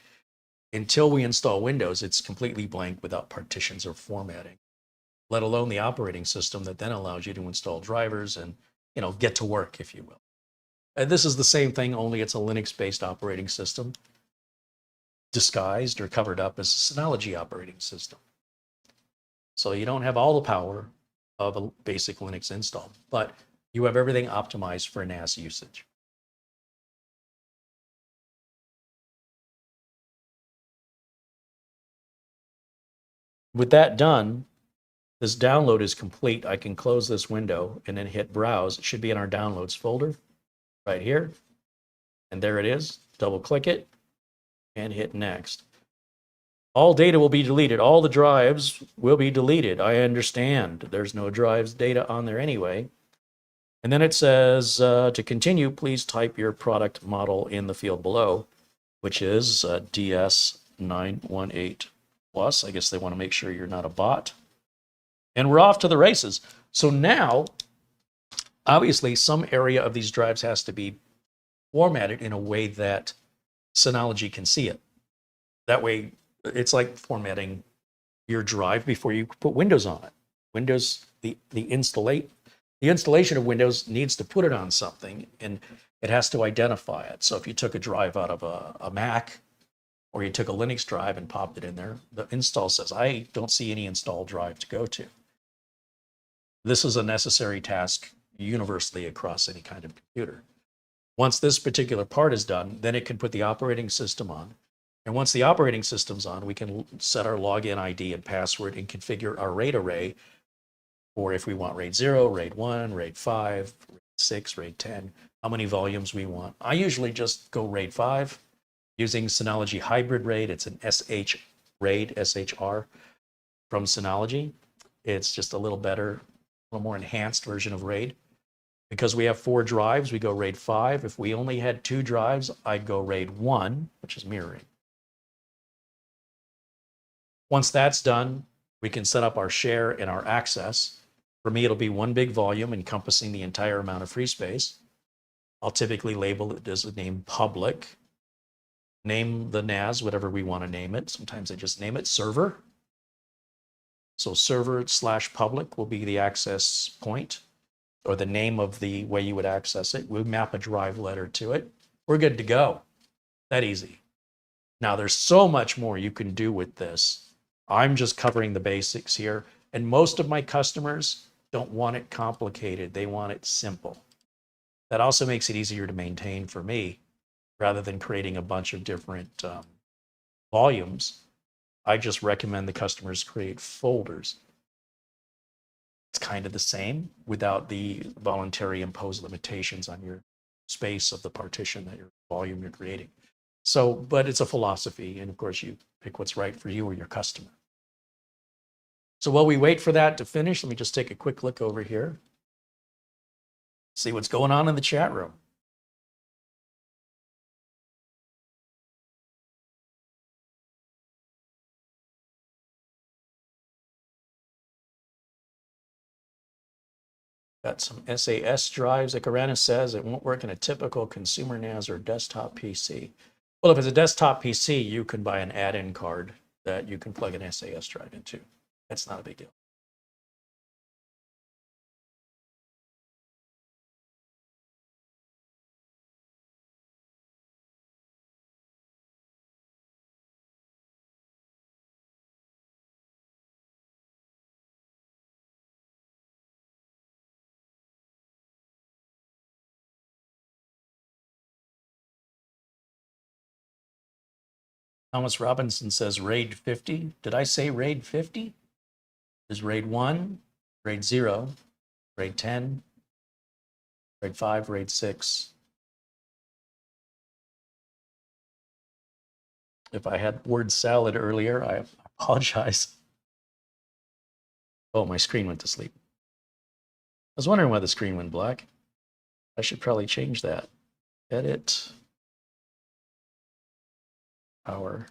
Until we install Windows, it's completely blank without partitions or formatting, let alone the operating system that then allows you to install drivers and, get to work, if you will. And this is the same thing, only it's a Linux-based operating system, disguised or covered up as a Synology operating system. So you don't have all the power of a basic Linux install, but you have everything optimized for NAS usage. With that done, this download is complete. I can close this window and then hit browse. It should be in our downloads folder right here. And there it is. Double click it and hit next. All data will be deleted. All the drives will be deleted. I understand there's no drives data on there anyway. And then it says, to continue, please type your product model in the field below, which is DS918 Plus. I guess they want to make sure you're not a bot. And we're off to the races. So now, obviously, some area of these drives has to be formatted in a way that Synology can see it. That way, it's like formatting your drive before you put Windows on it. Windows, the installation of Windows needs to put it on something, and it has to identify it. So if you took a drive out of a Mac, or you took a Linux drive and popped it in there, the install says, I don't see any install drive to go to. This is a necessary task universally across any kind of computer. Once this particular part is done, then it can put the operating system on. And once the operating system's on, we can set our login ID and password and configure our RAID array or if we want RAID 0, RAID 1, RAID 5, RAID 6, RAID 10, how many volumes we want. I usually just go RAID 5 using Synology Hybrid RAID. It's an SH RAID, SHR from Synology. It's just a little better, a little more enhanced version of RAID. Because we have 4 drives, we go RAID 5. If we only had 2 drives, I'd go RAID 1, which is mirroring. Once that's done, we can set up our share and our access. For me, it'll be one big volume encompassing the entire amount of free space. I'll typically label it as the name public. Name the NAS, whatever we want to name it. Sometimes I just name it server. So server/public will be the access point, or the name of the way you would access it. We'll map a drive letter to it. We're good to go. That easy. Now, there's so much more you can do with this. I'm just covering the basics here. And most of my customers don't want it complicated. They want it simple. That also makes it easier to maintain for me, rather than creating a bunch of different volumes. I just recommend the customers create folders. It's kind of the same without the voluntary imposed limitations on your space of the partition that your volume you're creating. So, but it's a philosophy, and of course you pick what's right for you or your customer. So while we wait for that to finish, let me just take a quick look over here. See what's going on in the chat room. Got some SAS drives. Like Arana says, it won't work in a typical consumer NAS or desktop PC. Well, if it's a desktop PC, you can buy an add-in card that you can plug an SAS drive into. That's not a big deal. Thomas Robinson says RAID 50. Did I say RAID 50? There's RAID 1, RAID 0, RAID 10, RAID 5, RAID 6. If I had word salad earlier, I apologize. Oh, my screen went to sleep. I was wondering why the screen went black. I should probably change that. Edit. Power.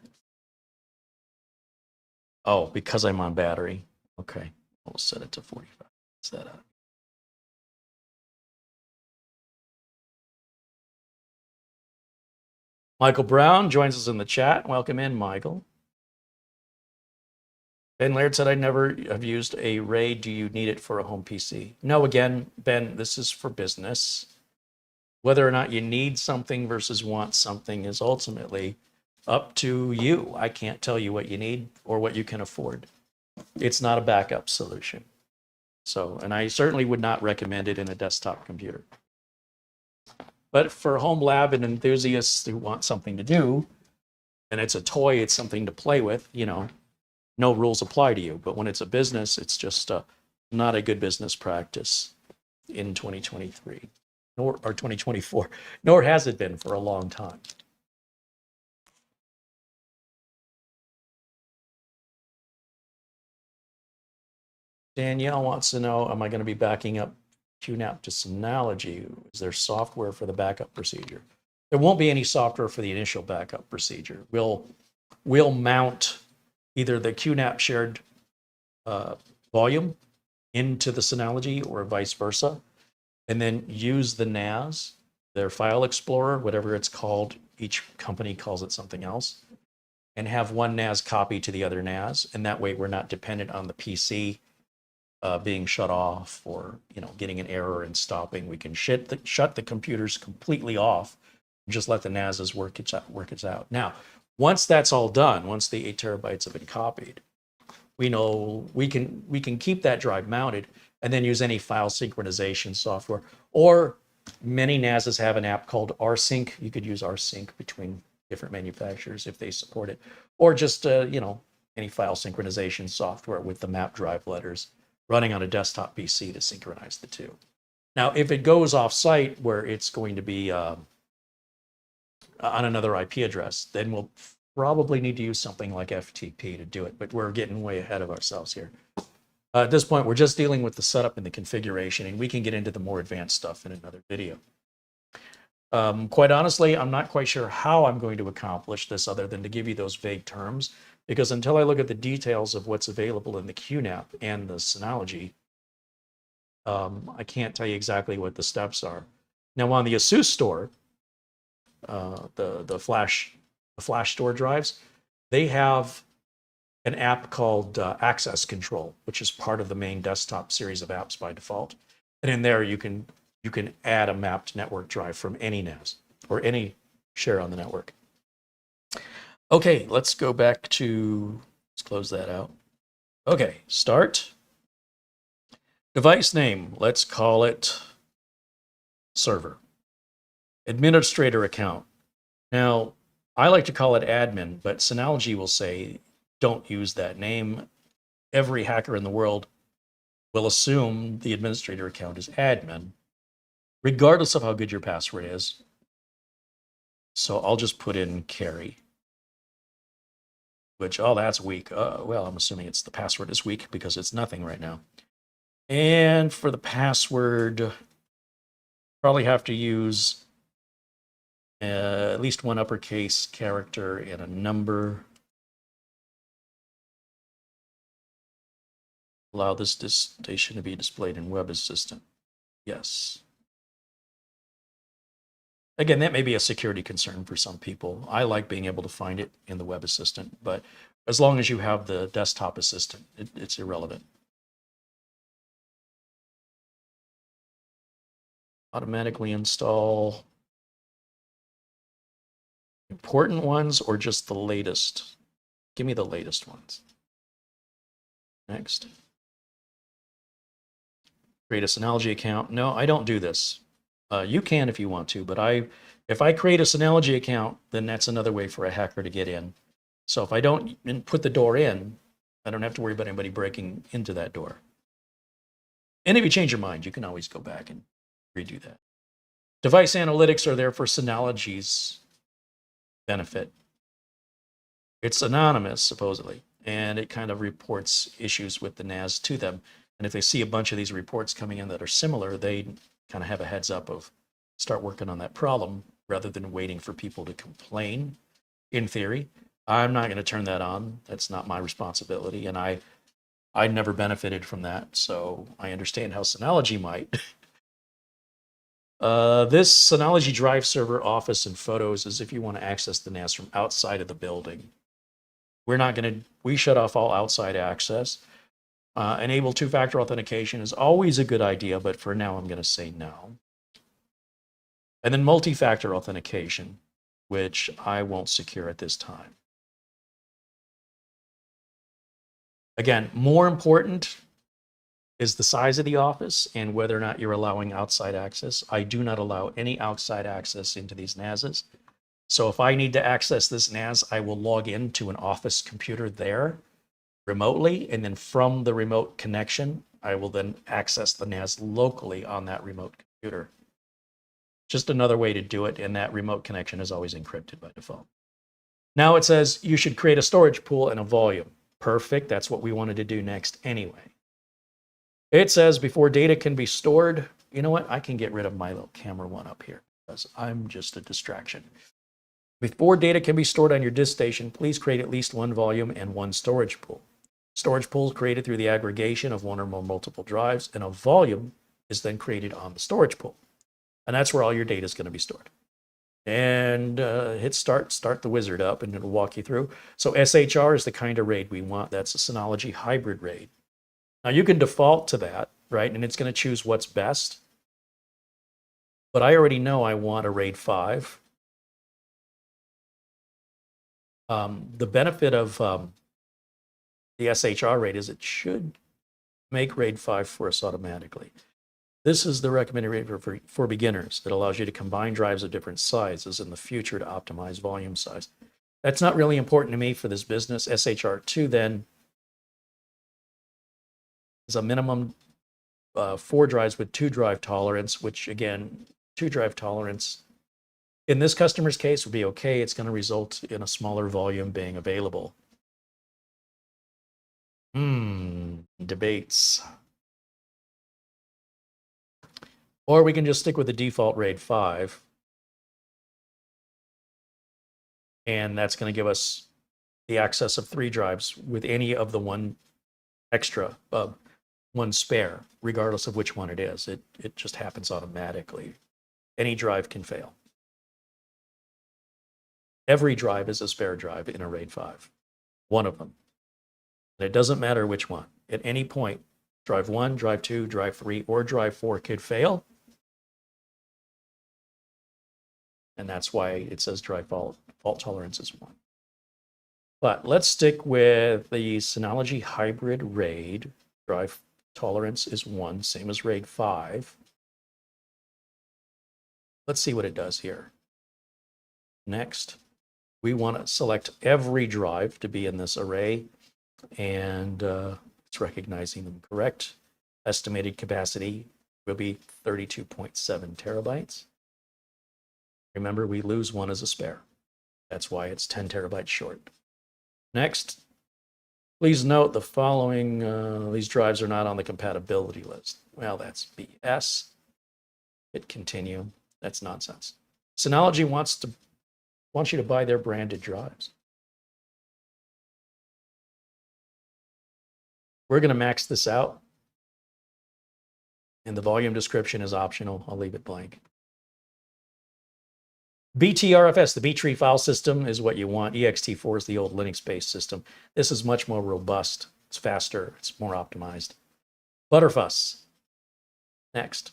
Oh, because I'm on battery. Okay, we'll set it to 45. Set up. Michael Brown joins us in the chat. Welcome in, Michael. Ben Laird said, I never have used a RAID. Do you need it for a home PC? No, again, Ben, this is for business. Whether or not you need something versus want something is ultimately up to you. I can't tell you what you need or what you can afford. It's not a backup solution. So, and I certainly would not recommend it in a desktop computer. But for home lab and enthusiasts who want something to do, and it's a toy, it's something to play with, you know, no rules apply to you. But when it's a business, it's just not a good business practice in 2023, or 2024, nor has it been for a long time. Danielle wants to know, am I going to be backing up QNAP to Synology? Is there software for the backup procedure? There won't be any software for the initial backup procedure. We'll mount either the QNAP shared volume into the Synology or vice versa, and then use the NAS, their file explorer, whatever it's called. Each company calls it something else, and have one NAS copy to the other NAS. And that way we're not dependent on the PC being shut off or, you know, getting an error and stopping. We can shut the computers completely off and just let the NASs work it out. Now, once that's all done, once the 8 terabytes have been copied, we know we can keep that drive mounted and then use any file synchronization software. Or many NASs have an app called rsync. You could use rsync between different manufacturers if they support it, or just you know, any file synchronization software with the map drive letters running on a desktop PC to synchronize the two. Now, if it goes off-site where it's going to be on another IP address, then we'll probably need to use something like FTP to do it, but we're getting way ahead of ourselves here. At this point, we're just dealing with the setup and the configuration, and we can get into the more advanced stuff in another video. Quite honestly, I'm not quite sure how I'm going to accomplish this other than to give you those vague terms, because until I look at the details of what's available in the QNAP and the Synology, I can't tell you exactly what the steps are. Now, on the ASUS store, the flash store drives, they have an app called Access Control, which is part of the main desktop series of apps by default. And in there, you can add a mapped network drive from any NAS or any share on the network. Okay, let's go back to, let's close that out. Okay, start. Device name, let's call it server. Administrator account. Now, I like to call it admin, but Synology will say, don't use that name. Every hacker in the world will assume the administrator account is admin, regardless of how good your password is. So I'll just put in Carey, which, oh, that's weak. Well, I'm assuming it's the password is weak because it's nothing right now. And for the password, probably have to use at least one uppercase character and a number. Allow this station to be displayed in Web Assistant. Yes. Again, that may be a security concern for some people. I like being able to find it in the Web Assistant, but as long as you have the desktop assistant, it's irrelevant. Automatically install important ones or just the latest? Give me the latest ones. Next. Create a Synology account. No, I don't do this. You can if you want to, but if I create a Synology account, then that's another way for a hacker to get in. So if I don't put the door in, I don't have to worry about anybody breaking into that door. And if you change your mind, you can always go back and redo that. Device analytics are there for Synology's benefit. It's anonymous, supposedly, and it kind of reports issues with the NAS to them. And if they see a bunch of these reports coming in that are similar, they kind of have a heads up of start working on that problem rather than waiting for people to complain. In theory, I'm not going to turn that on. That's not my responsibility. And I never benefited from that. So I understand how Synology might. This Synology Drive Server Office and Photos is if you want to access the NAS from outside of the building. We shut off all outside access. Enable two-factor authentication is always a good idea, but for now I'm going to say no. And then multi-factor authentication, which I won't secure at this time. Again, more important is the size of the office and whether or not you're allowing outside access. I do not allow any outside access into these NASs. So if I need to access this NAS, I will log into an office computer there remotely, and then from the remote connection, I will then access the NAS locally on that remote computer. Just another way to do it, and that remote connection is always encrypted by default. Now it says you should create a storage pool and a volume. Perfect, that's what we wanted to do next anyway. It says before data can be stored, you know what? I can get rid of my little camera one up here because I'm just a distraction. Before data can be stored on your disk station, please create at least one volume and one storage pool. Storage pool is created through the aggregation of one or more multiple drives, and a volume is then created on the storage pool. And that's where all your data is going to be stored. And hit start the wizard up, and it'll walk you through. So SHR is the kind of RAID we want. That's a Synology hybrid RAID. Now you can default to that, right? And it's going to choose what's best. But I already know I want a RAID 5. The benefit of the SHR RAID is it should make RAID 5 for us automatically. This is the recommended RAID for beginners. It allows you to combine drives of different sizes in the future to optimize volume size. That's not really important to me for this business. SHR2 then is a minimum 4 drives with 2 drive tolerance, which again, 2 drive tolerance in this customer's case would be okay. It's going to result in a smaller volume being available. Debates. Or we can just stick with the default RAID 5. And that's going to give us the access of 3 drives with any of the one extra, one spare, regardless of which one it is. It just happens automatically. Any drive can fail. Every drive is a spare drive in a RAID 5. One of them. And it doesn't matter which one. At any point, drive 1, drive 2, drive 3, or drive 4 could fail. And that's why it says drive fault tolerance is 1. But let's stick with the Synology hybrid RAID. Drive tolerance is 1, same as RAID 5. Let's see what it does here. Next, we want to select every drive to be in this array, and it's recognizing them correct. Estimated capacity will be 32.7 terabytes. Remember, we lose one as a spare. That's why it's 10 terabytes short. Next, please note the following, these drives are not on the compatibility list. Well, that's BS. Hit continue. That's nonsense. Synology wants you to buy their branded drives. We're going to max this out. And the volume description is optional. I'll leave it blank. BTRFS, the B-tree file system, is what you want. ext4 is the old Linux-based system. This is much more robust. It's faster. It's more optimized. Butterfuss. Next.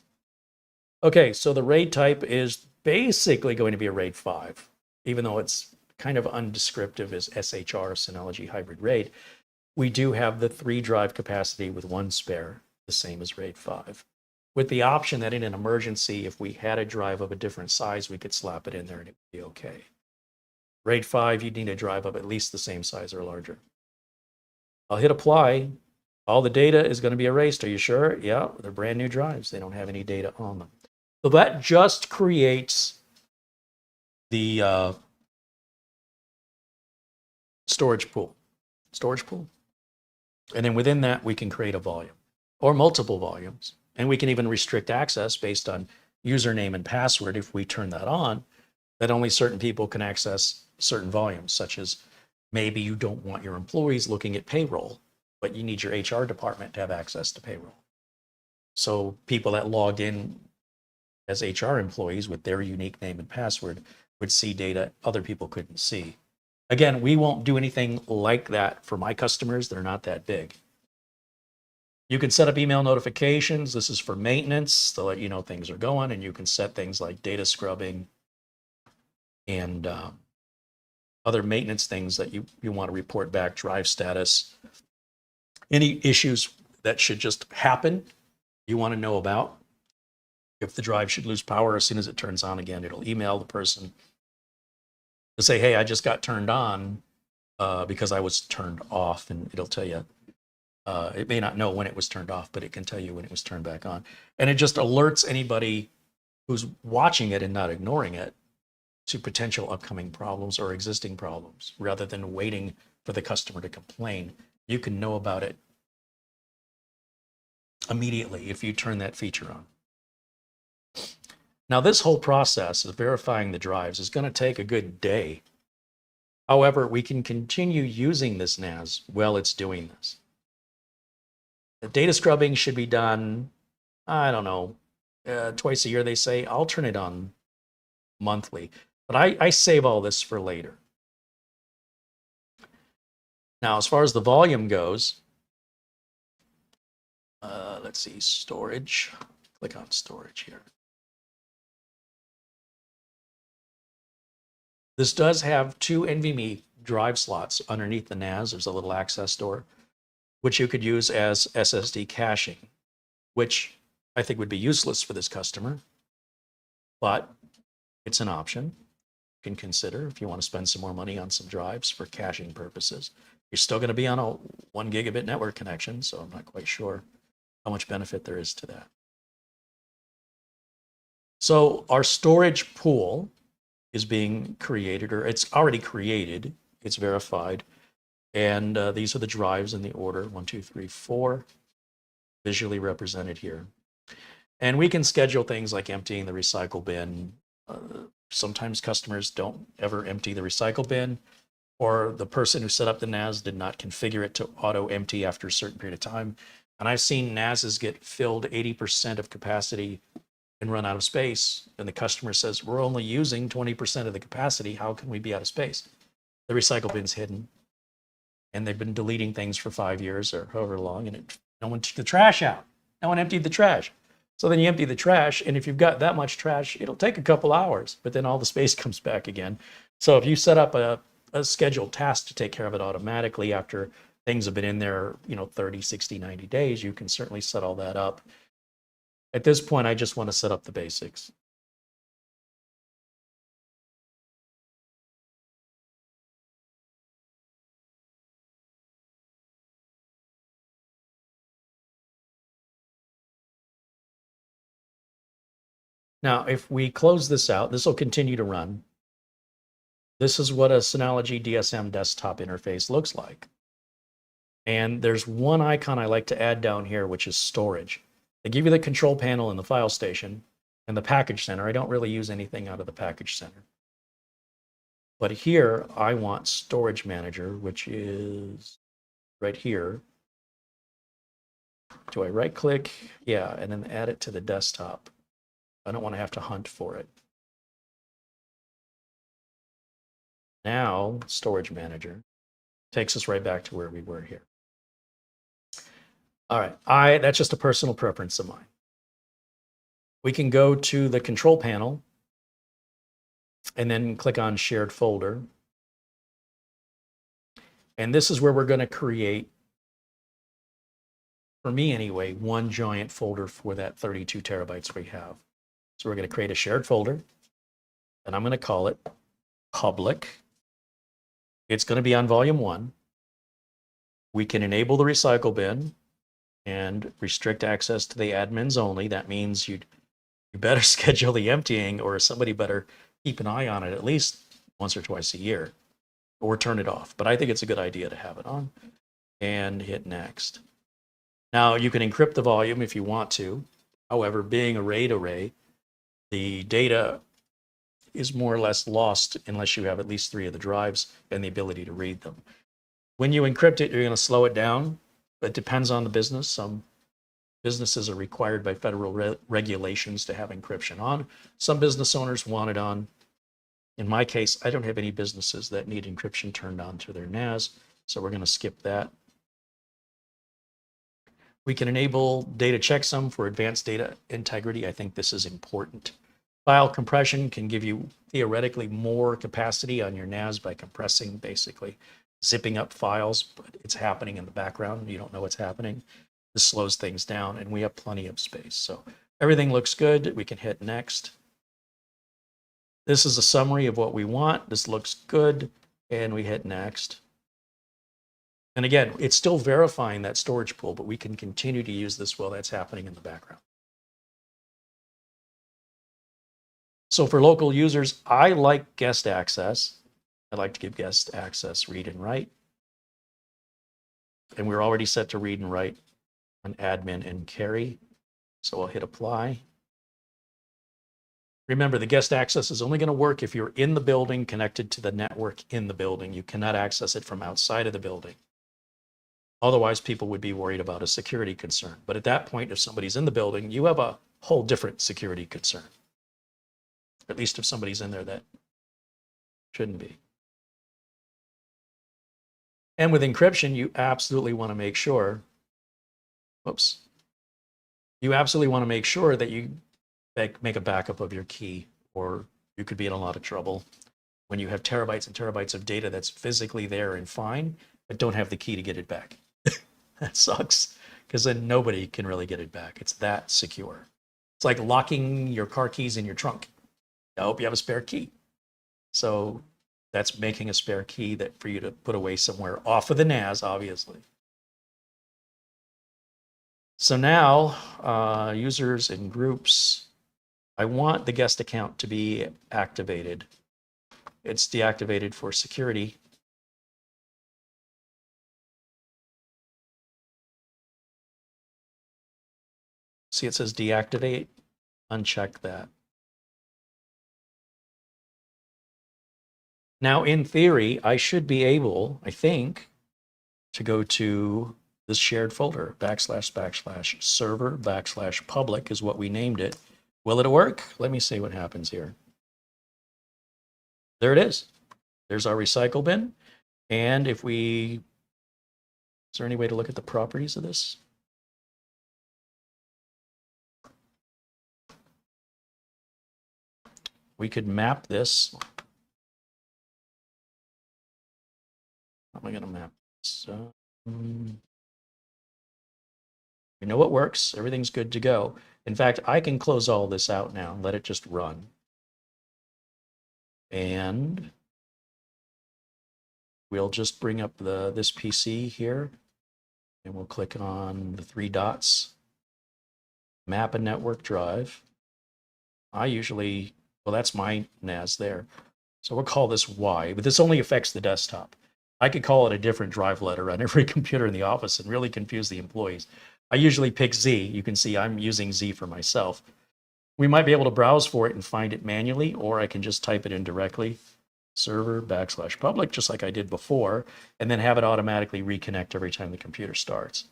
Okay, so the RAID type is basically going to be a RAID 5, even though it's kind of undescriptive as SHR, Synology Hybrid RAID. We do have the 3 drive capacity with 1 spare, the same as RAID 5. With the option that in an emergency, if we had a drive of a different size, we could slap it in there and it would be okay. RAID 5, you'd need a drive of at least the same size or larger. I'll hit apply. All the data is going to be erased. Are you sure? Yeah, they're brand new drives. They don't have any data on them. So that just creates the storage pool. And then within that, we can create a volume or multiple volumes. And we can even restrict access based on username and password if we turn that on, that only certain people can access certain volumes, such as maybe you don't want your employees looking at payroll, but you need your HR department to have access to payroll. So people that logged in as HR employees with their unique name and password would see data other people couldn't see. Again, we won't do anything like that for my customers. They're not that big. You can set up email notifications. This is for maintenance to let you know things are going, and you can set things like data scrubbing and other maintenance things that you want to report back, drive status. Any issues that should just happen, you want to know about. If the drive should lose power as soon as it turns on again, it'll email the person to say, hey, I just got turned on because I was turned off, and it'll tell you. It may not know when it was turned off, but it can tell you when it was turned back on. And it just alerts anybody who's watching it and not ignoring it to potential upcoming problems or existing problems, rather than waiting for the customer to complain. You can know about it immediately if you turn that feature on. Now, this whole process of verifying the drives is going to take a good day. However, we can continue using this NAS while it's doing this. The data scrubbing should be done, I don't know, twice a year, they say. I'll turn it on monthly, but I save all this for later. Now, as far as the volume goes, let's see, storage. Click on storage here. This does have 2 NVMe drive slots underneath the NAS. There's a little access door, which you could use as SSD caching, which I think would be useless for this customer, but it's an option you can consider if you want to spend some more money on some drives for caching purposes. You're still going to be on a 1 gigabit network connection, so I'm not quite sure how much benefit there is to that. So our storage pool is being created, or it's already created. It's verified. And these are the drives in the order 1, 2, 3, 4, visually represented here. And we can schedule things like emptying the recycle bin. Sometimes customers don't ever empty the recycle bin, or the person who set up the NAS did not configure it to auto empty after a certain period of time. And I've seen NASs get filled 80% of capacity and run out of space. And the customer says, we're only using 20% of the capacity. How can we be out of space? The recycle bin's hidden. And they've been deleting things for 5 years or however long, and no one took the trash out. No one emptied the trash. So then you empty the trash, and if you've got that much trash, it'll take a couple hours, but then all the space comes back again. So if you set up a scheduled task to take care of it automatically after things have been in there, 30, 60, 90 days, you can certainly set all that up. At this point, I just want to set up the basics. Now, if we close this out, this will continue to run. This is what a Synology DSM desktop interface looks like. And there's one icon I like to add down here, which is storage. They give you the control panel in the file station and the package center. I don't really use anything out of the package center. But here I want storage manager, which is right here. Do I right click? Yeah, and then add it to the desktop. I don't want to have to hunt for it. Now, storage manager takes us right back to where we were here. All right, that's just a personal preference of mine. We can go to the control panel and then click on shared folder. And this is where we're going to create, for me anyway, one giant folder for that 32 terabytes we have. So we're going to create a shared folder, and I'm going to call it public. It's going to be on volume 1. We can enable the recycle bin and restrict access to the admins only. That means you better schedule the emptying, or somebody better keep an eye on it at least once or twice a year, or turn it off. But I think it's a good idea to have it on, and hit next. Now you can encrypt the volume if you want to. However, being a RAID array, the data is more or less lost unless you have at least 3 of the drives and the ability to read them. When you encrypt it, you're going to slow it down. It depends on the business. Some businesses are required by federal regulations to have encryption on. Some business owners want it on. In my case, I don't have any businesses that need encryption turned on to their NAS, so we're going to skip that. We can enable data checksum for advanced data integrity. I think this is important. File compression can give you theoretically more capacity on your NAS by compressing, basically zipping up files, but it's happening in the background. You don't know what's happening. This slows things down, and we have plenty of space. So everything looks good. We can hit next. This is a summary of what we want. This looks good, and we hit next. And again, it's still verifying that storage pool, but we can continue to use this while that's happening in the background. So for local users, I like guest access. I like to give guest access read and write. And we're already set to read and write on admin and Carey. So I'll hit apply. Remember, the guest access is only going to work if you're in the building connected to the network in the building. You cannot access it from outside of the building. Otherwise, people would be worried about a security concern. But at that point, if somebody's in the building, you have a whole different security concern. At least if somebody's in there that shouldn't be. And with encryption, you absolutely want to make sure, you absolutely want to make sure that you make a backup of your key, or you could be in a lot of trouble when you have terabytes and terabytes of data that's physically there and fine, but don't have the key to get it back. That sucks, because then nobody can really get it back. It's that secure. It's like locking your car keys in your trunk. I hope you have a spare key. So that's making a spare key that for you to put away somewhere off of the NAS, obviously. So now, users and groups, I want the guest account to be activated. It's deactivated for security. See, it says deactivate. Uncheck that. Now, in theory, I should be able, I think, to go to this shared folder, //server/public is what we named it. Will it work? Let me see what happens here. There it is. There's our recycle bin. And if we, is there any way to look at the properties of this? We could map this. How am I going to map this? We know it works. Everything's good to go. In fact, I can close all this out now and let it just run. And we'll just bring up this PC here, and we'll click on the 3 dots, map a network drive. I usually, well, that's my NAS there. So we'll call this Y, but this only affects the desktop. I could call it a different drive letter on every computer in the office and really confuse the employees. I usually pick Z. You can see I'm using Z for myself. We might be able to browse for it and find it manually, or I can just type it in directly, server/public, just like I did before, and then have it automatically reconnect every time the computer starts.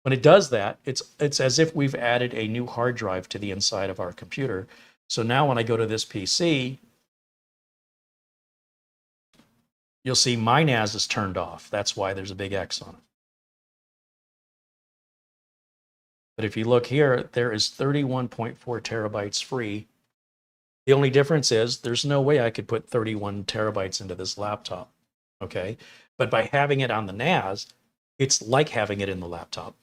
When it does that, it's as if we've added a new hard drive to the inside of our computer. So now when I go to this PC, you'll see my NAS is turned off. That's why there's a big X on it. But if you look here, there is 31.4 terabytes free. The only difference is there's no way I could put 31 terabytes into this laptop, okay? But by having it on the NAS, it's like having it in the laptop.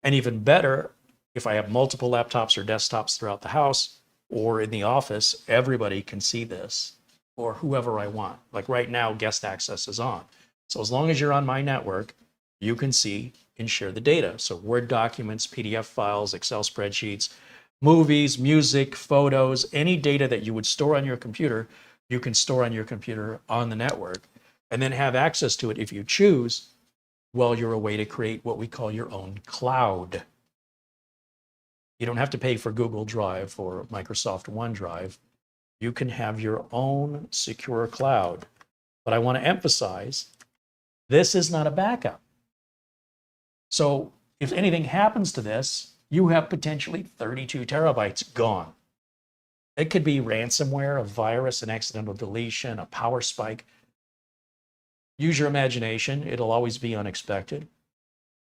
And even better, if I have multiple laptops or desktops throughout the house or in the office, everybody can see this, or whoever I want. Like right now, guest access is on. So as long as you're on my network, you can see and share the data. So Word documents, PDF files, Excel spreadsheets, movies, music, photos, any data that you would store on your computer, you can store on your computer on the network and then have access to it if you choose while you're away to create what we call your own cloud. You don't have to pay for Google Drive or Microsoft OneDrive. You can have your own secure cloud. But I want to emphasize, this is not a backup. So if anything happens to this, you have potentially 32 terabytes gone. It could be ransomware, a virus, an accidental deletion, a power spike. Use your imagination. It'll always be unexpected.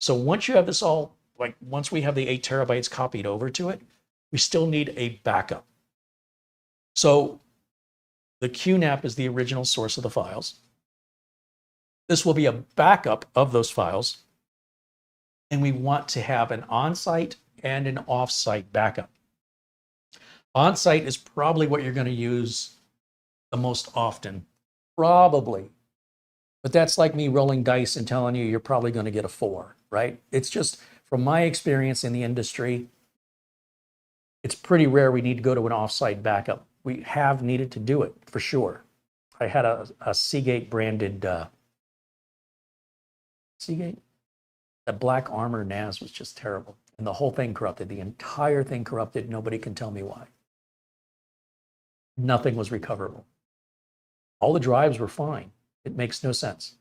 So once you have this all, like once we have the 8 terabytes copied over to it, we still need a backup. So the QNAP is the original source of the files. This will be a backup of those files. And we want to have an on-site and an off-site backup. On-site is probably what you're going to use the most often, probably. But that's like me rolling dice and telling you you're probably going to get a 4, right? It's just, from my experience in the industry, it's pretty rare we need to go to an off-site backup. We have needed to do it, for sure. I had a Seagate branded, Seagate? The Black Armor NAS was just terrible. And the whole thing corrupted. The entire thing corrupted. Nobody can tell me why. Nothing was recoverable. All the drives were fine. It makes no sense.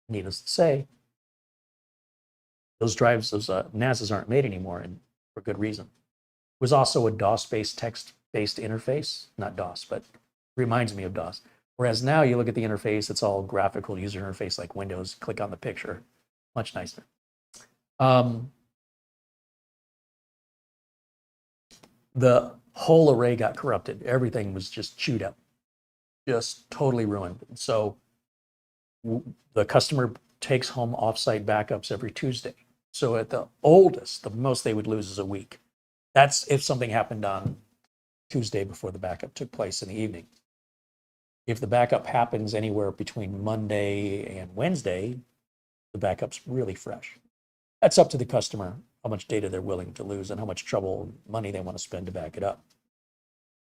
Needless to say, those drives, those NASs aren't made anymore, and for good reason. It was also a DOS-based, text-based interface. Not DOS, but reminds me of DOS. Whereas now you look at the interface, it's all graphical user interface like Windows. Click on the picture. Much nicer. The whole array got corrupted. Everything was just chewed up, just totally ruined. So the customer takes home offsite backups every Tuesday. So at the oldest, the most they would lose is a week. That's if something happened on Tuesday before the backup took place in the evening. If the backup happens anywhere between Monday and Wednesday, the backup's really fresh. That's up to the customer how much data they're willing to lose and how much trouble and money they want to spend to back it up.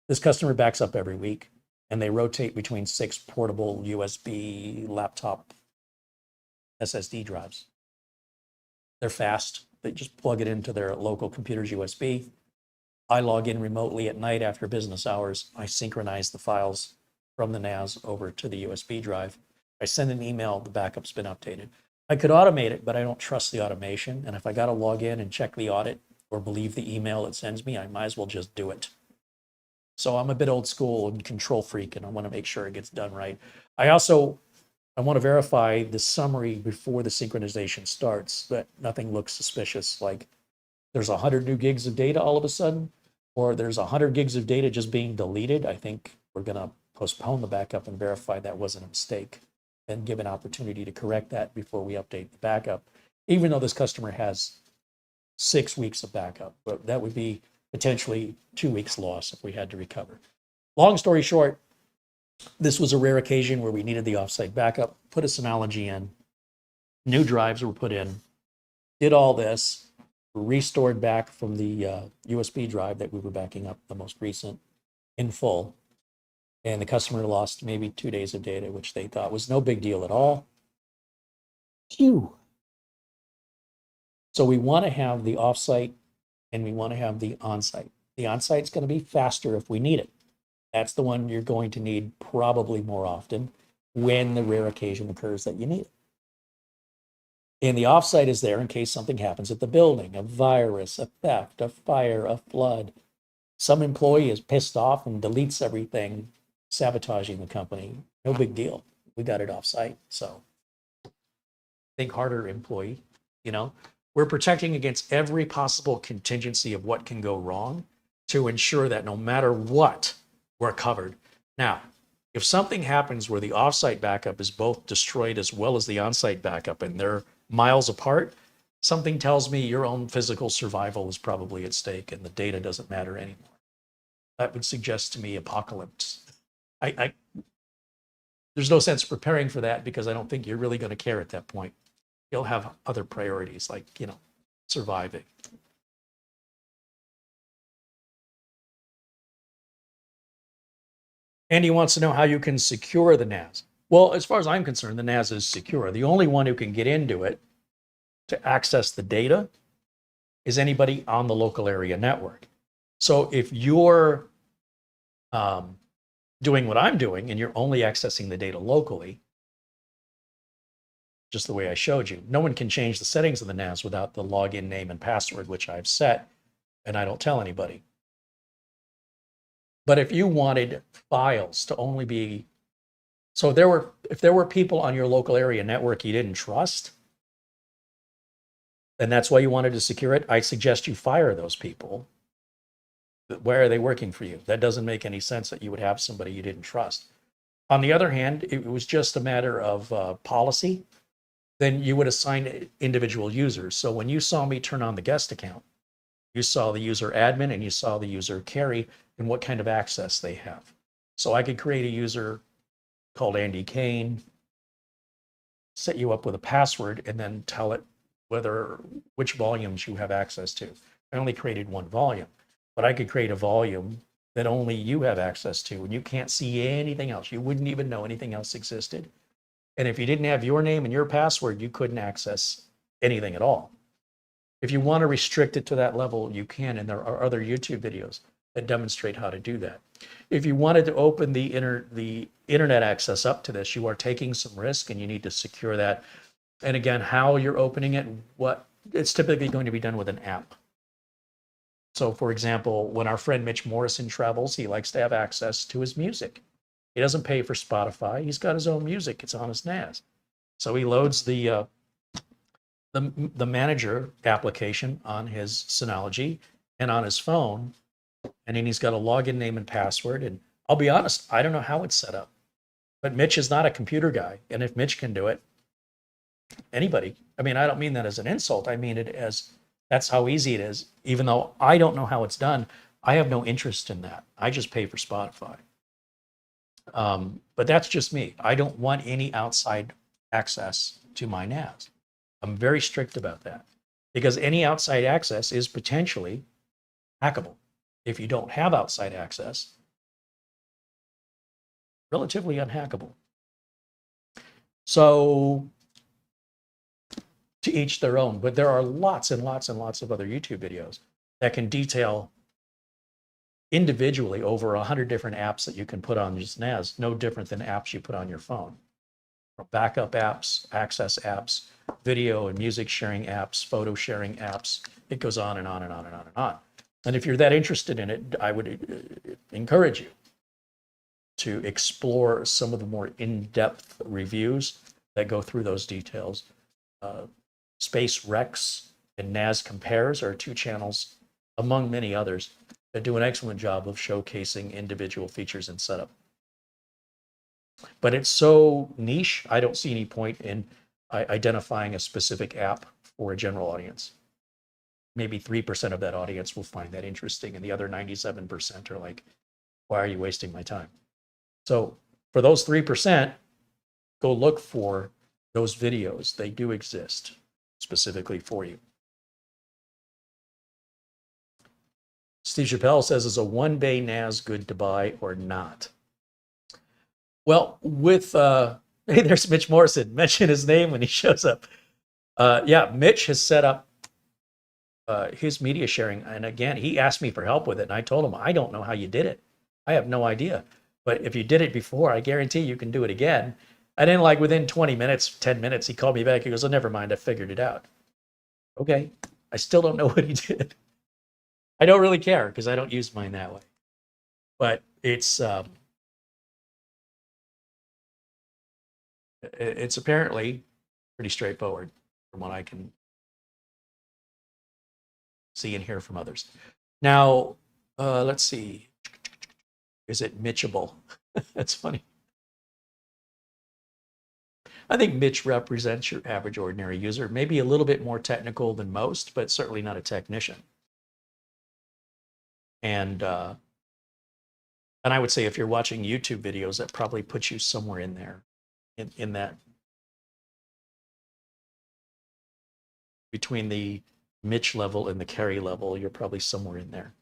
This customer backs up every week, and they rotate between 6 portable USB laptop SSD drives. They're fast. They just plug it into their local computer's USB. I log in remotely at night after business hours. I synchronize the files from the NAS over to the USB drive. I send an email, the backup's been updated. I could automate it, but I don't trust the automation. And if I got to log in and check the audit or believe the email it sends me, I might as well just do it. So I'm a bit old school and control freak, and I want to make sure it gets done right. I want to verify the summary before the synchronization starts, that nothing looks suspicious, like there's 100 new gigs of data all of a sudden, or there's 100 gigs of data just being deleted. I think we're going to postpone the backup and verify that wasn't a mistake and give an opportunity to correct that before we update the backup, even though this customer has 6 weeks of backup. But that would be potentially 2 weeks loss if we had to recover. Long story short, this was a rare occasion where we needed the offsite backup, put a Synology in, new drives were put in, did all this, restored back from the USB drive that we were backing up, the most recent, in full. And the customer lost maybe 2 days of data, which they thought was no big deal at all. Phew. So we want to have the offsite and we want to have the onsite. The onsite's going to be faster if we need it. That's the one you're going to need probably more often when the rare occasion occurs that you need it. And the offsite is there in case something happens at the building, a virus, a theft, a fire, a flood. Some employee is pissed off and deletes everything, sabotaging the company. No big deal. We got it offsite. So think harder, employee. We're protecting against every possible contingency of what can go wrong to ensure that no matter what, we're covered. Now, if something happens where the offsite backup is both destroyed as well as the onsite backup and they're miles apart, something tells me your own physical survival is probably at stake and the data doesn't matter anymore. That would suggest to me apocalypse. There's no sense preparing for that because I don't think you're really going to care at that point. You'll have other priorities like, surviving. Andy wants to know how you can secure the NAS. Well, as far as I'm concerned, the NAS is secure. The only one who can get into it to access the data is anybody on the local area network. So if you're doing what I'm doing and you're only accessing the data locally, just the way I showed you, no one can change the settings of the NAS without the login name and password, which I've set, and I don't tell anybody. But if you wanted files to only be, so if there were people on your local area network you didn't trust, and that's why you wanted to secure it, I suggest you fire those people. Where are they working for you? That doesn't make any sense that you would have somebody you didn't trust. On the other hand, it was just a matter of policy, then you would assign individual users. So when you saw me turn on the guest account, you saw the user admin and you saw the user Carey and what kind of access they have. So I could create a user called Andy Kane, set you up with a password, and then tell it which volumes you have access to. I only created one volume, but I could create a volume that only you have access to, and you can't see anything else. You wouldn't even know anything else existed. And if you didn't have your name and your password, you couldn't access anything at all. If you want to restrict it to that level, you can, and there are other YouTube videos that demonstrate how to do that. If you wanted to open the internet access up to this, you are taking some risk and you need to secure that. And again, how you're opening it, it's typically going to be done with an app. So for example, when our friend Mitch Morrison travels, he likes to have access to his music. He doesn't pay for Spotify. He's got his own music. It's on his NAS. So he loads the manager application on his Synology and on his phone, and then he's got a login name and password. And I'll be honest, I don't know how it's set up, but Mitch is not a computer guy. And if Mitch can do it, anybody. I mean, I don't mean that as an insult. I mean it as that's how easy it is. Even though I don't know how it's done, I have no interest in that. I just pay for Spotify. But that's just me. I don't want any outside access to my NAS. I'm very strict about that. because any outside access is potentially hackable. If you don't have outside access, relatively unhackable. So to each their own, but there are lots and lots and lots of other YouTube videos that can detail individually over 100 different apps that you can put on this NAS, no different than apps you put on your phone. Backup apps, access apps, video and music sharing apps, photo sharing apps. It goes on and on and on and on and on. And if you're that interested in it, I would encourage you to explore some of the more in-depth reviews that go through those details. Space Rex and NAS Compares are two channels, among many others, that do an excellent job of showcasing individual features and setup. But it's so niche, I don't see any point in identifying a specific app for a general audience. Maybe 3% of that audience will find that interesting, and the other 97% are like, why are you wasting my time? So for those 3%, go look for those videos. They do exist specifically for you. Steve Chappelle says, is a one-bay NAS good to buy or not? Well, with, hey, there's Mitch Morrison. Mention his name when he shows up. Yeah, Mitch has set up his media sharing. And again, he asked me for help with it. And I told him, I don't know how you did it. I have no idea. But if you did it before, I guarantee you can do it again. And then like within 20 minutes, 10 minutes, he called me back. He goes, oh, never mind. I figured it out. Okay. I still don't know what he did. I don't really care because I don't use mine that way. But it's apparently pretty straightforward from what I can see and hear from others. Now, let's see. Is it Mitchable? That's funny. I think Mitch represents your average ordinary user, maybe a little bit more technical than most, but certainly not a technician. And I would say if you're watching YouTube videos, that probably puts you somewhere in there, in that, between the Mitch level and the Carey level, you're probably somewhere in there.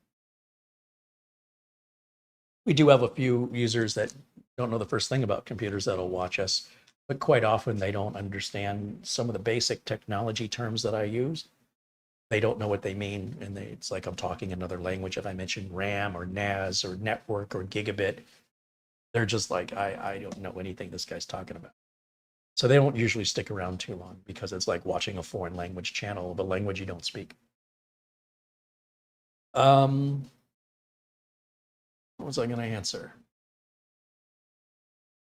We do have a few users that don't know the first thing about computers that'll watch us, but quite often they don't understand some of the basic technology terms that I use. They don't know what they mean, and it's like I'm talking another language. If I mention RAM or NAS or network or gigabit, they're just like, I don't know anything this guy's talking about. So they don't usually stick around too long because it's like watching a foreign language channel of a language you don't speak. What was I going to answer?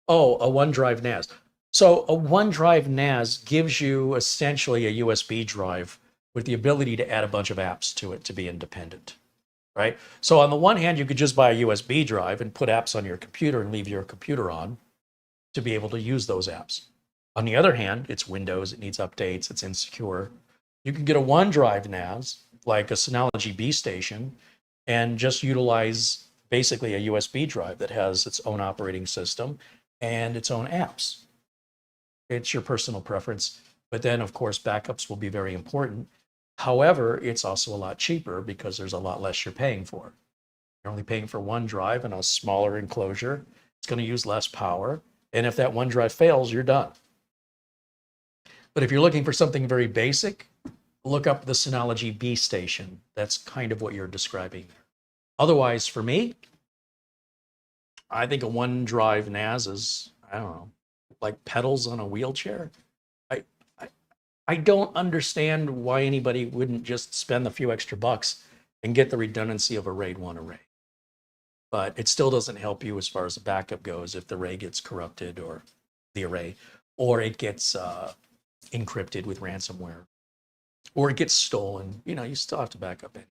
Oh, a OneDrive NAS. So a OneDrive NAS gives you essentially a USB drive with the ability to add a bunch of apps to it to be independent, right? So on the one hand, you could just buy a USB drive and put apps on your computer and leave your computer on to be able to use those apps. On the other hand, it's Windows, it needs updates, it's insecure. You can get a OneDrive NAS, like a Synology DiskStation, and just utilize basically a USB drive that has its own operating system and its own apps. It's your personal preference. But then, of course, backups will be very important. However, it's also a lot cheaper because there's a lot less you're paying for. You're only paying for one drive and a smaller enclosure. It's going to use less power. And if that one drive fails, you're done. But if you're looking for something very basic, look up the Synology DiskStation. That's kind of what you're describing there. Otherwise, for me, I think a OneDrive NAS is, I don't know, like pedals on a wheelchair. I don't understand why anybody wouldn't just spend a few extra bucks and get the redundancy of a RAID 1 array. But it still doesn't help you as far as the backup goes if the array gets corrupted or the array, or it gets encrypted with ransomware, or it gets stolen. You know, you still have to back up it.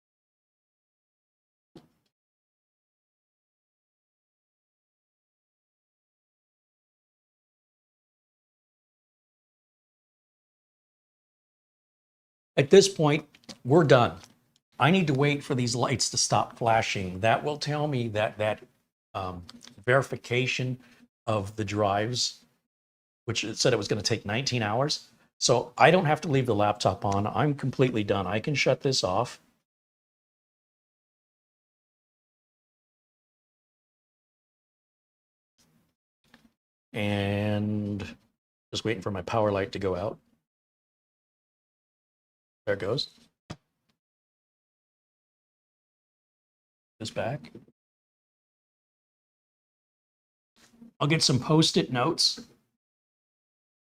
At this point, we're done. I need to wait for these lights to stop flashing. That will tell me that verification of the drives, which it said it was going to take 19 hours. So I don't have to leave the laptop on. I'm completely done. I can shut this off. And just waiting for my power light to go out. There it goes. This back. I'll get some Post-it notes,